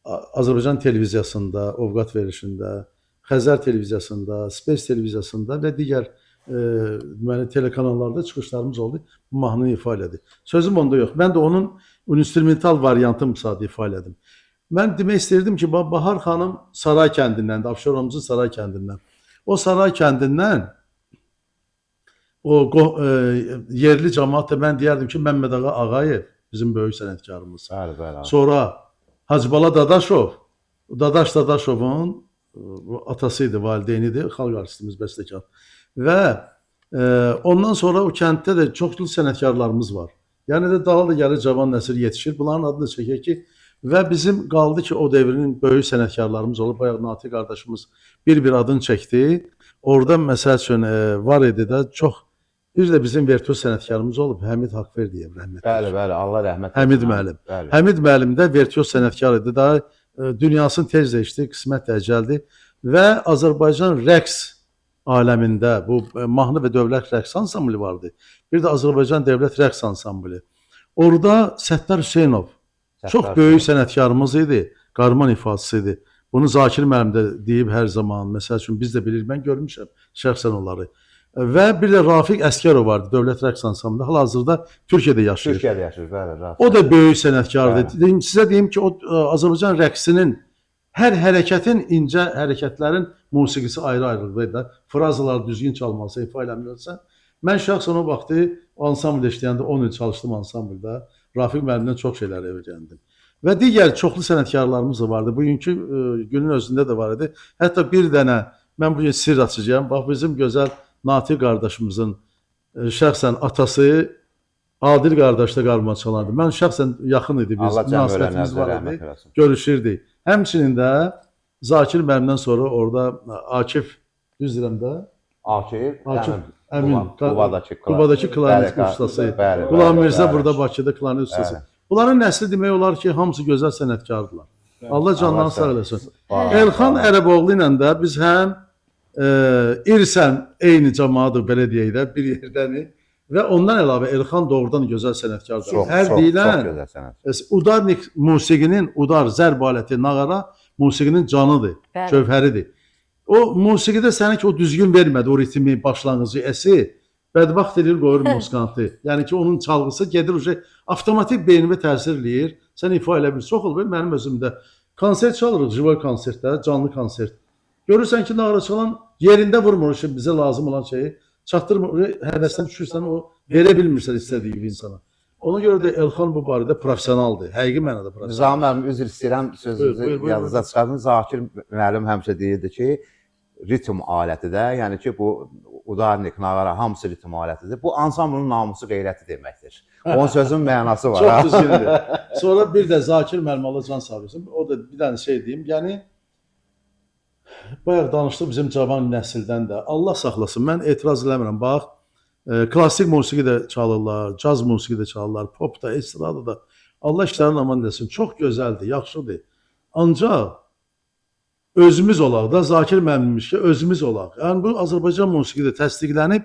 Azərbaycan televiziyasında, Ovqat verilişində, Xəzər televiziyasında, Space televiziyasında və digər deməli telekanallarda çıxışlarımız oldu. Bu mahnını ifa elədi. Sözüm onda yox. Mən də onun instrumental variantını müsadə ifa elədim. Mən demək istəyirdim ki, Bahar xanım Saray kəndindəndir, Abşeronumuzun Saray kəndindən. O Saray kəndindən o yerli cəmaat da mən deyərdim ki, Məmməd Ağa Ağayev bizim böyük sənətkarımız. Bəli, bəli. Sonra Hacıbala Dadaşov, Dadaş Dadaşovun atası idi, valideynidir, xalq artistimiz, bəstəkar. Və ondan sonra o kənddə də çoxlu sənətkarlarımız var. Yəni də daha da gəlir cavan nəsil yetişir. Bunların adını çəkək ki, və bizim qaldı ki, o dövrün böyük sənətkarlarımız olub. Bayaq Natiq qardaşımız bir adını çəkdi. Orada məsəl üçün var idi də çox bir də bizim virtuoz sənətkarımız olub. Həmid Haqverdiyev rəhmətli. Bəli, bəli, Allah rəhmət etsin. Həmid müəllim. Bəli. Həmid müəllim də virtuoz sənətkar idi. Daha dünyasını tez dəyişdi, qismət də gəldi və Azərbaycan rəqs aləmində bu mahnı və dövlət rəqs ansamblı vardı. Bir də Azərbaycan dövlət rəqs ansamblı. Orada Səttar Hüseynov çox böyük sənətkarımız idi, qarman ifadəsi idi. Bunu Zakir müəllim də deyib hər zaman. Məsəl üçün biz də bilirik, mən görmüşəm şəxsən onları. Və bir də Rafiq Əskərov vardı, dövlət rəqs ansamblında. Hal-hazırda Türkiyədə yaşayır. Türkiyədə yaşayır, bəli. O da böyük sənətkardır. Sizə deyim ki, o Azərbaycan rəqsinin hər hərəkətin, incə hərəkətlərin musiqisi ayrı-ayrılıqdır. Frazalar düzgün çalmalısa, ifa eləmirsə. Mən şəxsən o vaxtı ansambl işləyəndə 10 il çalışdım ansamblda. Rafiq müəllimdən çox şeylər öyrəndim. Və digər çoxlu sənətkarlarımız da vardı. Bugünkü günün özündə də var idi. Hətta bir dənə, mən bugün sirr açacağım. Bax, bizim gözəl Natiq qardaşımızın şəxsən atası Adil qardaş da qarma çalardı. Mən şəxsən yaxın idi, biz münasibətimiz var idi, görüşürdük. Həmçinin də Zakir müəllimdən sonra orada Akif, düz deyirəm də? Akif, Əmin, Qubadakı klarnet ustası. Qulam Mirzə burada Bakıda klarnet ustası. Bunların nəsli demək olar ki, hamısı gözəl sənətkardırlar. Allah canlarını sağ eləsin. Elxan Ərəboğlu ilə də biz həm irsən eyni cəmaatdır, belə deyək də, bir yerdənik. Və ondan əlavə Elxan doğrudan gözəl sənətkardır. Hər deyilən Udarnik musiqinin, Udar, zərb aləti, nağara musiqinin canıdır, cövhəridir. O musiqidə sənə ki, o düzgün vermədi, o ritmi, başlanğıcı, əsi, bədbaxt edir, qoyur muskantı. Yəni ki, onun çalğısı gedir, avtomatik beynimə təsir eləyir, sən ifa elə bilir. Çox olur, mənim özümdə konsert çalırıq, jivoy konsertdə, canlı konsert. Görürsən ki, nağara çalan yerində vurmur, bizə lazım olan şeyi, çatdırmır, həvəsdən düşürsən, o verə bilmirsən istədiyi insana. Ona görə də Elxan bu barədə professionaldır, həqiqi mənada professionaldır. Nizami müəllim, üzr istəyirəm, sözünüzü yadınıza çıxardın. Zakir müəllim həmişə deyirdi ki, ritm alətidir, yəni ki, bu udarnik, nağara hamısı ritm alətidir. Bu ansamblın namusu qeyrəti deməkdir. Onun sözün mənası var. Çox düzgündür. Sonra bir də Zakir müəllim Allah can sağ olsun, o da bir dənə şey deyim, yəni bayaq danışdıq bizim cavan nəsildən də. Allah saxlasın, mən etiraz eləmirəm. Bax, klassik musiqi də çalırlar, caz musiqi də çalırlar, pop da, estrada da. Allah işlərin aman desin, çox gözəldir, yaxşıdır. Ancaq özümüz olaq da, Zakir müəllimmiş ki, özümüz olaq. Yəni bu Azərbaycan musiqisi də təsdiqlənib.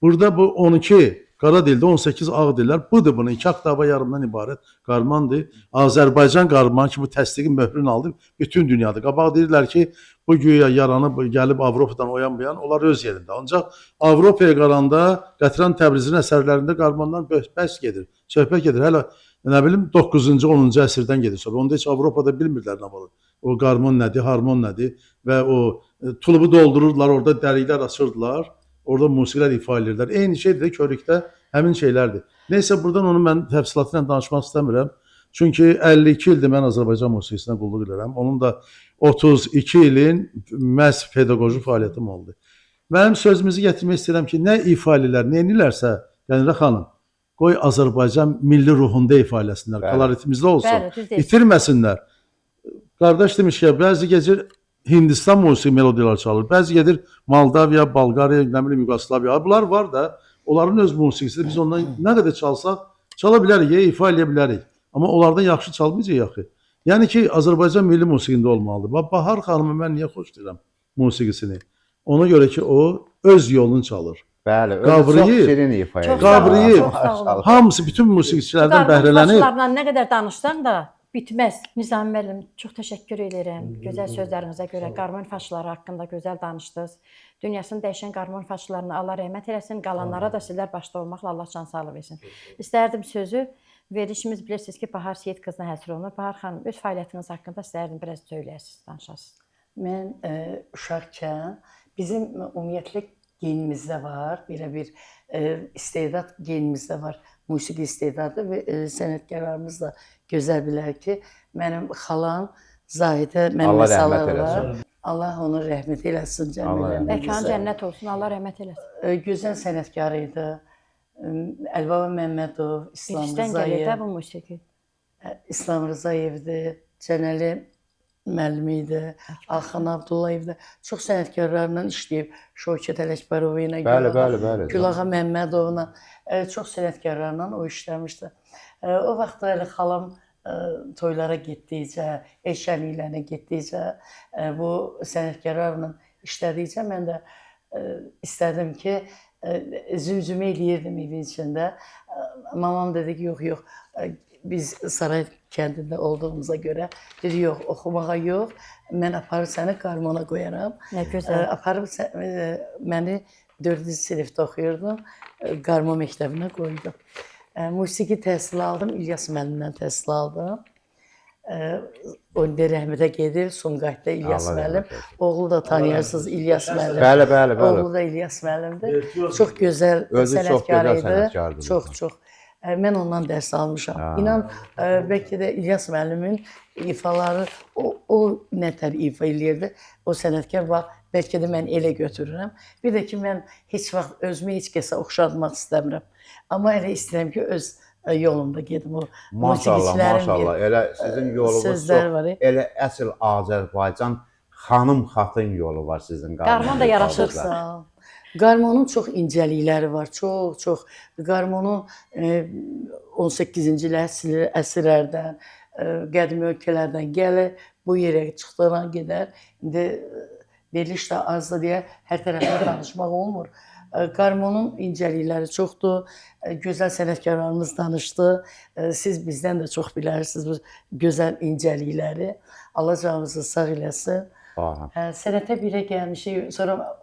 Burada bu 12 qara dildə, 18 ağ dillər. Budur bunun 2 oktava yarımdan ibarət qarmandır. Azərbaycan qarmanı ki, bu təsdiqin möhrünü aldı bütün dünyada. Qabaq deyirlər ki, bu güya yaranıb gəlib Avropadan oyan-buyan, onlar öz yerində. Ancaq Avropaya qaranda Qətran Təbrizin əsərlərində qarmandan bəhs gedir, söhbət gedir. Hələ nə bilim 9-cu, 10-cu əsrdən gedir sonra. Onda heç Avropada bilmirlər nə var. O qarmon nədir, harmon nədir və o tulubu doldururdular, orada dəliklər açırdılar. Orada musiqilər ifa edirdilər. Eyni şeydir, körükdə həmin şeylərdir. Neysə, buradan onu mən təfsilatı ilə danışmaq istəmirəm. Çünki 52 ildir mən Azərbaycan musiqisinə qulluq edirəm. Onun da 32 ilin məhz pedaqoji fəaliyyətim oldu. Mənim sözümüzü gətirmək istəyirəm ki, nə ifa edirlər, nə edirlərsə, Qənirə xanım, qoy Azərbaycan milli ruhunda ifa eləsinlər, koloritimizdə olsun, itirməsinlər. Qardaş demiş ki, bəzi gecə Hindistan musiqi melodiyaları çalır. Bəzi gedir Moldaviya, Bolqariya, nə bilim Yugoslaviya. Bunlar var da, onların öz musiqisi. Biz ondan nə qədər çalsaq, çala bilərik, ifa eləyə bilərik. Amma onlardan yaxşı çalmayacaq yaxı. Yəni ki, Azərbaycan milli musiqində olmalıdır. Bahar xanımı mən niyə xoş deyirəm musiqisini? Ona görə ki, o öz yolunu çalır. Bəli, çox şirin ifa edir. Qavrayıb, hamısı bütün musiqiçilərdən bəhrələnib. Qarmon nə qədər danışsan da bitməz. Nizami müəllim, çox təşəkkür edirəm. Gözəl sözlərinizə görə qarmon faşları haqqında gözəl danışdınız. Dünyasını dəyişən qarmon faşlarına Allah rəhmət eləsin. Qalanlara da sizlər başda olmaqla Allah can sağlığı versin. İstərdim sözü, verilişimiz bilirsiniz ki, Bahar Seyid qızına həsr olunur. Bahar xanım, öz fəaliyyətiniz haqqında istərdim biraz söyləyəsiniz, danışasınız. Mən uşaqkən bizim ümumiyyətlə genimizdə var, belə bir istedad genimizdə var. Musiqi istedadı və sənətkarlarımız da gözəl bilər ki, mənim xalam Zahidə Məmməd Salahova, Allah onu rəhmət eləsin cəmiləndə. Məkanı cənnət olsun, Allah rəhmət eləsin. Gözəl sənətkar idi. Əlbaba Məmmədov, İslam Rızayev, İslam Rızayevdir, Cənəli müəllim idi, Axan Abdullayev də çox sənətkarlarla işləyib, Şövkət Ələkbərova ilə, Gülağa Məmmədovla, çox sənətkarlarla o işləmişdi. O vaxt elə xalam toylara getdikcə, eşəliklərinə getdikcə, bu sənətkarlarla işlədikcə mən də istədim ki, zümzümə eləyirdim evin içində. Mamam dedi ki, yox, biz Saray kəndində olduğumuza görə dedi, yox, oxumağa yox, mən aparıb səni qarmona qoyaram. Nə gözəl. Aparıb məni 4-cü sinifdə oxuyurdum, qarmon məktəbinə qoydum. Musiqi təhsil aldım, İlyas müəllimdən təhsil aldım. Onda rəhmətə gedir, Sumqayıtda İlyas müəllim. Oğlu da tanıyarsınız İlyas müəllim. Bəli. Oğlu da İlyas müəllimdir. Çox gözəl sənətkar idi. Çox. Mən ondan dərs almışam. İnan, bəlkə də İlyas müəllimin ifaları, o nətər ifa eləyirdi, o sənətkar, bəlkə də mən elə götürürəm. Bir də ki, mən heç vaxt özümü heç kəsə oxşatmaq istəmirəm. Amma elə istəyirəm ki, öz yolumda gedim. Maşallah, elə sizin yolunuz çox, elə əsl Azərbaycan xanım-xatın yolu var sizin qarmon. Qarmon da yaraşır. Sağ ol. Qarmonun çox incəlikləri var, çox. Qarmonun 18-ci əsrlərdən, qədimi ölkələrdən gəlir, bu yerə çıxdıran gedər. İndi veriliş də azdır deyə hər tərəfdə danışmaq olmur. Qarmonun incəlikləri çoxdur, gözəl sənətkarlarımız danışdı. Siz bizdən də çox bilərsiniz bu gözəl incəlikləri. Allah canınızı sağ eləsin. Sənətə birə gəlmişik,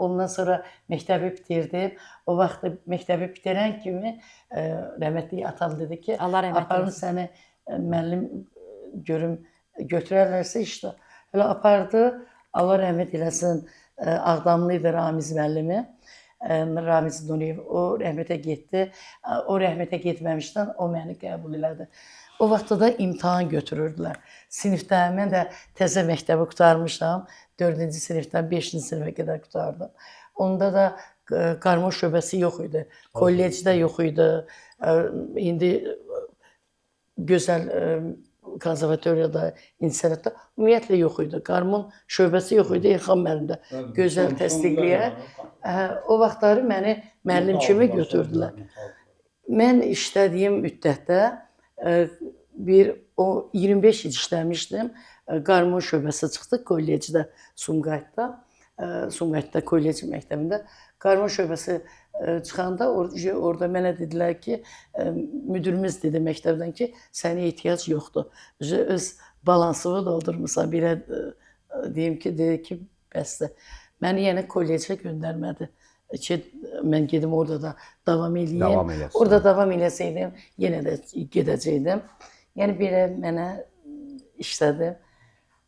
ondan sonra məktəbi bitirdim. O vaxt məktəbi bitirən kimi rəhmətli atam dedi ki, aparın səni müəllim görüm, götürərlərsə işdə. Elə apardı, Allah rəhmət eləsin, Ağdamlı idi Ramiz müəllimi, Ramiz Nuriyev, o rəhmətə getdi. O rəhmətə getməmişdən o məni qəbul elədi. O vaxtda da imtahan götürürdülər. Sinifdə mən də təzə məktəbi qurtarmışam. 4-cü sinifdən 5-ci sinifə qədər qurtardım. Onda da qarmon şöbəsi yox idi. Kollecdə yox idi. İndi gözəl konservatoriyada, insənətdə ümumiyyətlə yox idi. Qarmon şöbəsi yox idi. Elxan müəllim də gözəl təsdiqləyər. O vaxtları məni müəllim kimi götürdülər. Mən işlədiyim müddətdə 25 il işləmişdim. qarmon şöbəsi çıxdı kollecdə Sumqayıtda. Sumqayıtda kollec məktəbində qarmon şöbəsi çıxanda orada mənə dedilər ki, müdirimiz dedi məktəbdən ki, sənə ehtiyac yoxdur. Öz balansını doldurmusan, belə deyim ki, dedi ki, bəsdir. Məni yenə kollecə göndərmədi ki, mən gedim orada da davam eləyim. Orada davam eləsəydim, yenə də gedəcəkdim. Yəni belə mənə işlədim.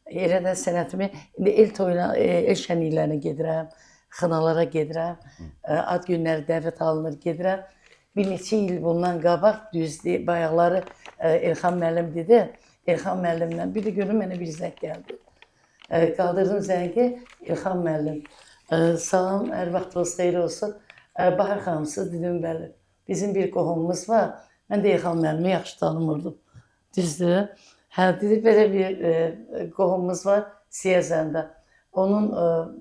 Elə də sənətimi, indi el şənliklərinə gedirəm, xınalara gedirəm, ad günləri dəvət alınır, gedirəm. Bir neçə il bundan qabaq, düzdür, bayaqları Elxan müəllim dedi, Elxan müəllimlə bir də görüm mənə bir zəng gəldi. Qaldırdım zəngi, Elxan müəllim, salam, hər vaxtınız xeyir olsun. Bahar xanım, siz dedim, bəli, bizim bir qohumumuz var, mən də Elxan müəllimi yaxşı tanımırdım, düzdür. Hə, dedi, belə bir qohumumuz var Siyəzəndə. Onun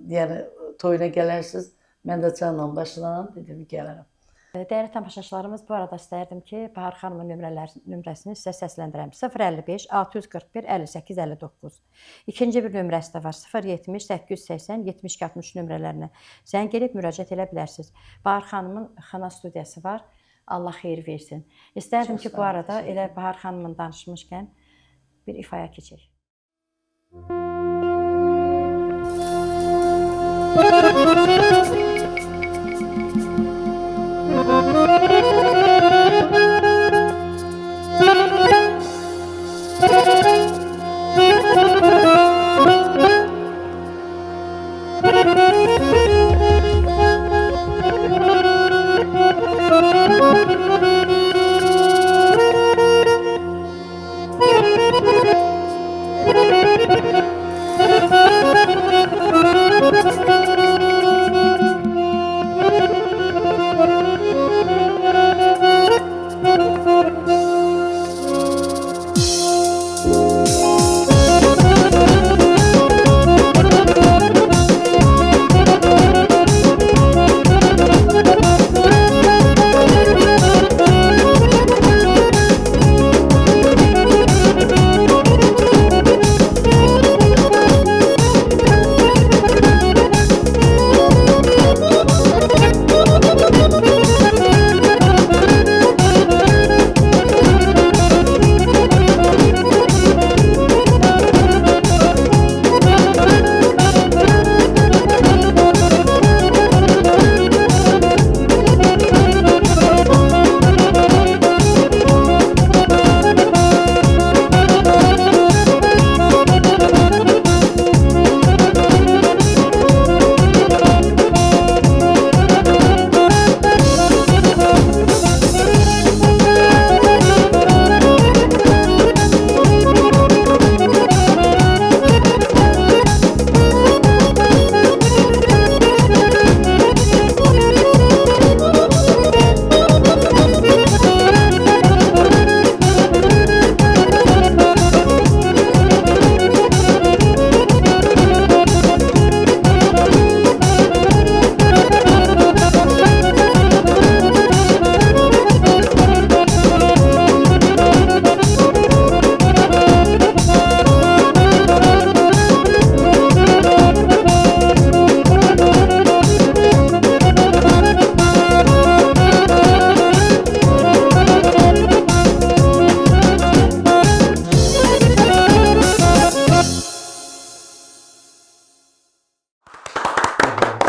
yəni, toyuna gələrsiniz, mən də canla başla dedim, gələrəm. Dəyərli tamaşaçılarımız, bu arada istərdim ki, Bahar xanımın nömrəsini sizə səsləndirəm. 055 641 58 59. İkinci bir nömrəsi də var. 070 880 72 60 nömrələrinə zəng edib müraciət edə bilərsiniz. Bahar xanımın xana studiyası var. Allah xeyir versin. İstərdim ki, bu arada elə Bahar xanımın danışmışkən bir ifaya keçək.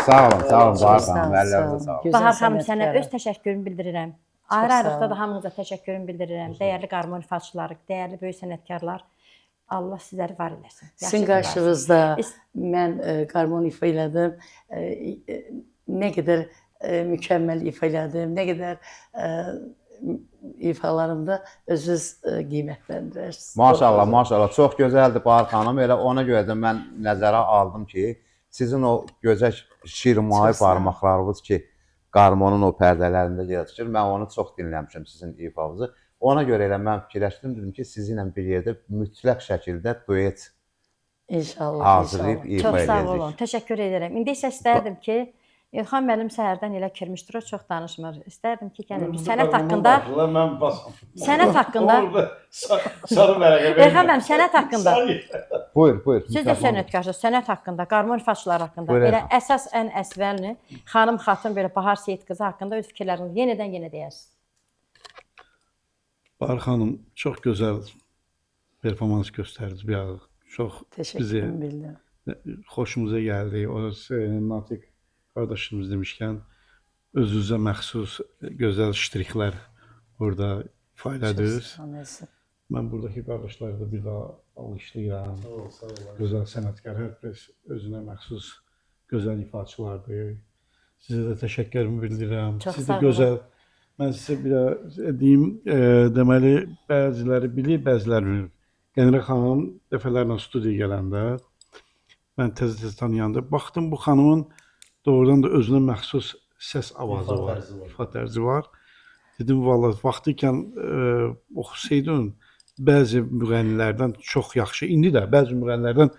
Sağ olun, Bahar xanım, əllərinizə sağ olun. Bahar xanım, sənə öz təşəkkürümü bildirirəm. Ayrı-ayrılıqda da hamınıza təşəkkürümü bildirirəm. Dəyərli qarmon ifaçıları, dəyərli böyük sənətkarlar. Allah sizləri var eləsin. Sizin qarşınızda mən qarmon ifa elədim. Nə qədər mükəmməl ifa elədim, nə qədər ifalarımda özünüz qiymətləndirərsiniz. Maşallah, maşallah. Çox gözəldir Bahar xanım. Elə ona görə də mən nəzərə aldım ki, sizin o gözəl şirmavi barmaqlarınız ki, qarmonun o pərdələrində yer çıxır. Mən onu çox dinləmişəm sizin ifanızı. Ona görə elə mən fikirləşdim, dedim ki, sizinlə bir yerdə mütləq şəkildə duet İnşallah. hazırlayıb ifa edəcəyik. Çox sağ olun, təşəkkür edirəm. İndi isə istərdim ki, İlham müəllim səhərdən elə kirmişdir, o çox danışmır. İstərdim ki, gəlim sənət haqqında, Mən basam. sənət haqqında, Sarı mələkə. İlham müəllim sənət haqqında, Buyur. siz də sənətkarsınız, sənət haqqında, qarmon ifaçıları haqqında, Buyurun. belə əsas ən əsvəlini, xanım xatun belə Bahar Seyid qızı haqqında öz fikirlərinizi yenə deyərsiniz. Bahar xanım çox gözəl performans göstərdiniz bir ara. Çox bizi bildim. xoşumuza gəldi. O Natiq qardaşımız demişkən özünüzə məxsus gözəl ştrixlər burada ifadə edirsiniz. Mən buradakı qardaşları da bir daha alışlayıram. Gözəl sənətkar, hər birisi özünə məxsus gözəl ifaçılardır. Sizə də təşəkkürümü bildirirəm. Çox Siz sağ də olun. gözəl. Mən sizə bir deyim, deməli bəziləri bilir, bəziləri bilmir. Qənirə xanım dəfələrlə studiyaya gələndə mən tez-tez tanıyanda baxdım bu xanımın doğrudan da özünə məxsus səs avazı var, ifa tərzi var. Dedim vallahi vaxtı ikən oxusaydın bəzi müğənnilərdən çox yaxşı, indi də bəzi müğənnilərdən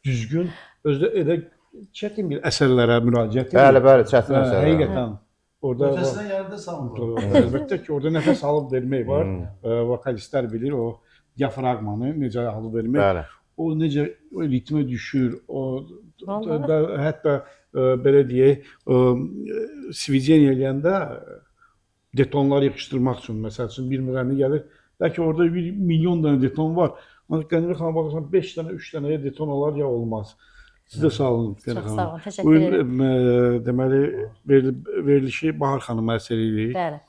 düzgün, özü elə çətin bir əsərlərə müraciət edir. Bəli, çətin əsərlər. Həqiqətən orada Ötəsindən yerdə sanmır. əlbəttə ki, orada nəfəs alıb vermək var. Vokalistlər bilir o diafraqmanı necə alıb vermək. Bəli. O necə o ritmə düşür, o Vallahi. da, hətta belə deyək, svideniya eləyəndə detonlar yığışdırmaq üçün, məsəl üçün bir müğənni gəlir, bəlkə orada 1 milyon dənə deton var. Amma Qənirə xanım baxırsan 5 dənə, 3 dənəyə deton olar ya olmaz. Siz də sağ olun Qənirə Çox xanım. sağ olun, təşəkkür edirəm. Deməli verilişi Bahar xanıma əsər edirik. Bəli.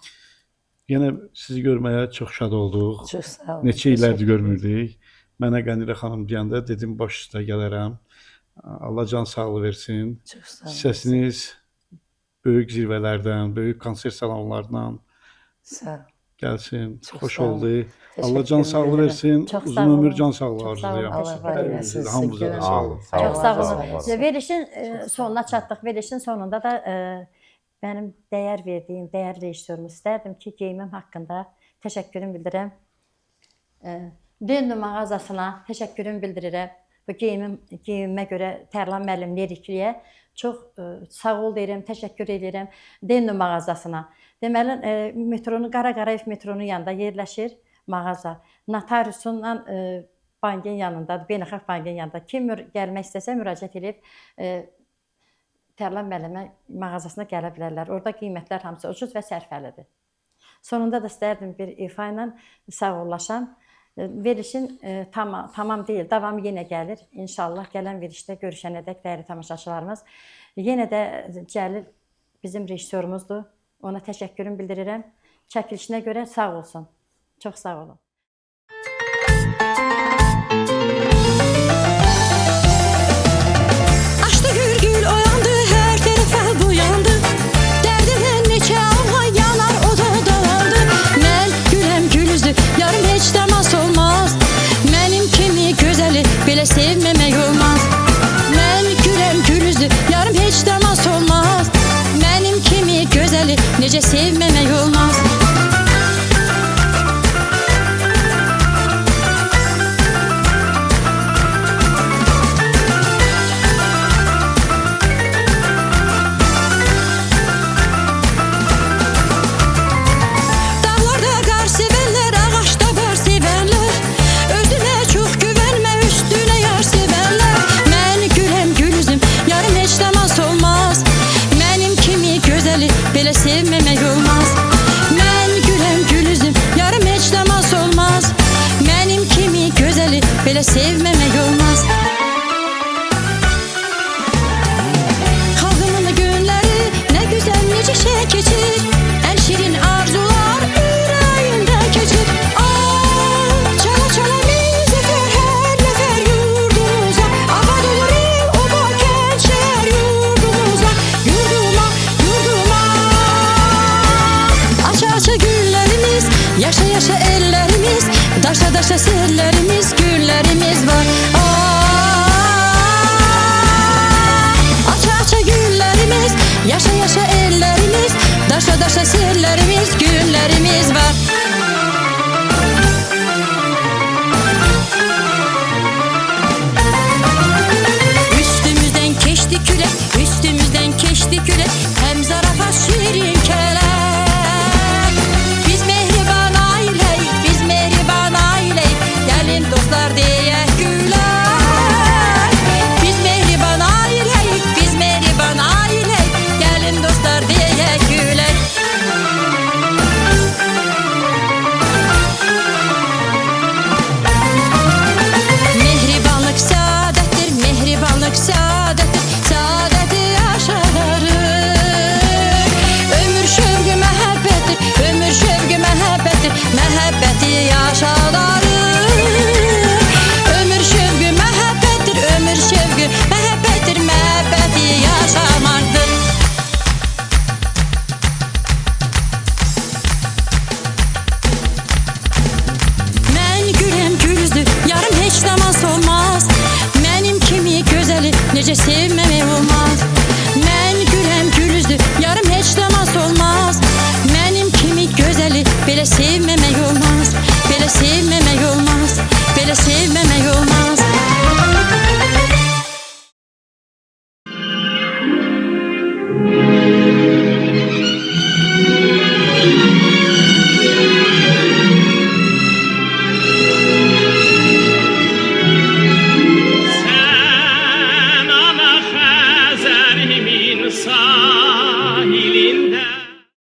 Yenə sizi görməyə çox şad olduq. Çox sağ olun. Neçə illərdir görmürdük. Mənə Qənirə xanım deyəndə dedim baş üstə gələrəm. Allah can sağlığı versin. Çox sağ olun. Səsiniz böyük zirvələrdən, böyük konsert salonlarından Sağ olun. gəlsin. Çox Xoş sağ olun. oldu. Təşəkkür Allah can sağlığı edirəm. versin. Çox sağ Uzun ömür, olun. can sağlığı Çox sağ olun. arzulayıram. Allah var Təşəkkür eləsin. edirəm. Hamınıza da sağ olun. Çox sağ olun. olun. Verilişin sonuna çatdıq. Verilişin sonunda da mənim dəyər verdiyim, dəyərli rejissorumuz istərdim ki, geyimim haqqında təşəkkürümü bildirirəm. Dendu mağazasına təşəkkürümü bildirirəm. Bu geyimimə görə Tərlan müəllim Lerikliyə çox sağ ol deyirəm, təşəkkür edirəm Dendu mağazasına. Deməli, metronun Qara Qarayev metronun yanında yerləşir mağaza. Notariusunla bankın yanındadır, beynəlxalq bankın yanında. Kim gəlmək istəsə müraciət edib Tərlan müəllimə mağazasına gələ bilərlər. Orada qiymətlər hamısı ucuz və sərfəlidir. Sonunda da istərdim bir ifa ilə sağollaşam. Verilişin tamam deyil, davamı yenə gəlir. İnşallah gələn verilişdə görüşənədək dəyərli tamaşaçılarımız. Yenə də Cəlil bizim rejissorumuzdur. Ona təşəkkürümü bildirirəm. Çəkilişinə görə sağ olsun. Çox sağ olun. Açdı gül oyandı, hər tərəfə boyandı. Dərdindən neçə ay yanar, o da dalandı. Mən güləm gül üzlü, yarım heç dəmas olmaz. Mənim kimi gözəli belə sevməmək olmaz. Mən güləm gül üzlü, yarım heç dəmas olmaz. Mənim kimi gözəli necə sevməmək olmaz. Dağlarda qar sevənlər, ağaçda bar sevənlər. Özünə çox güvənmə, üstünə yar sevənlər. Mən güləm gül üzüm, yarım heç dəmas olmaz. Mənim kimi gözəli belə sevməmək olmaz. Mən güləm gül üzüm, yarım heç dəmas olmaz. Mənim kimi gözəli belə sevməmək olmaz. Xalqımın günləri nə gözəl, necə şən keçir. Ən şirin arzular ürəyimdə keçir. Çala çala müzəffər hər nəfər yurdumuza. Abad olur il, oba, kənd, şəhər yurdumuza. Yurduma, yurduma. Aça aça güllərimiz, yaşa yaşa ellərimiz. Daşa daşa sirlərimiz, güllərimiz var. Aça aça güllərimiz, yaşa yaşa ellərimiz. Daşa daşa sirlərimiz, güllərimiz var. Üstümüzdən keçdi külək, üstümüzdən keçdi külək. yaşamaq səadətdir, səadəti yaşadarıq. Ömür şövqü məhəbbətdir, ömür şövqü məhəbbətdir, məhəbbəti yaşadarıq.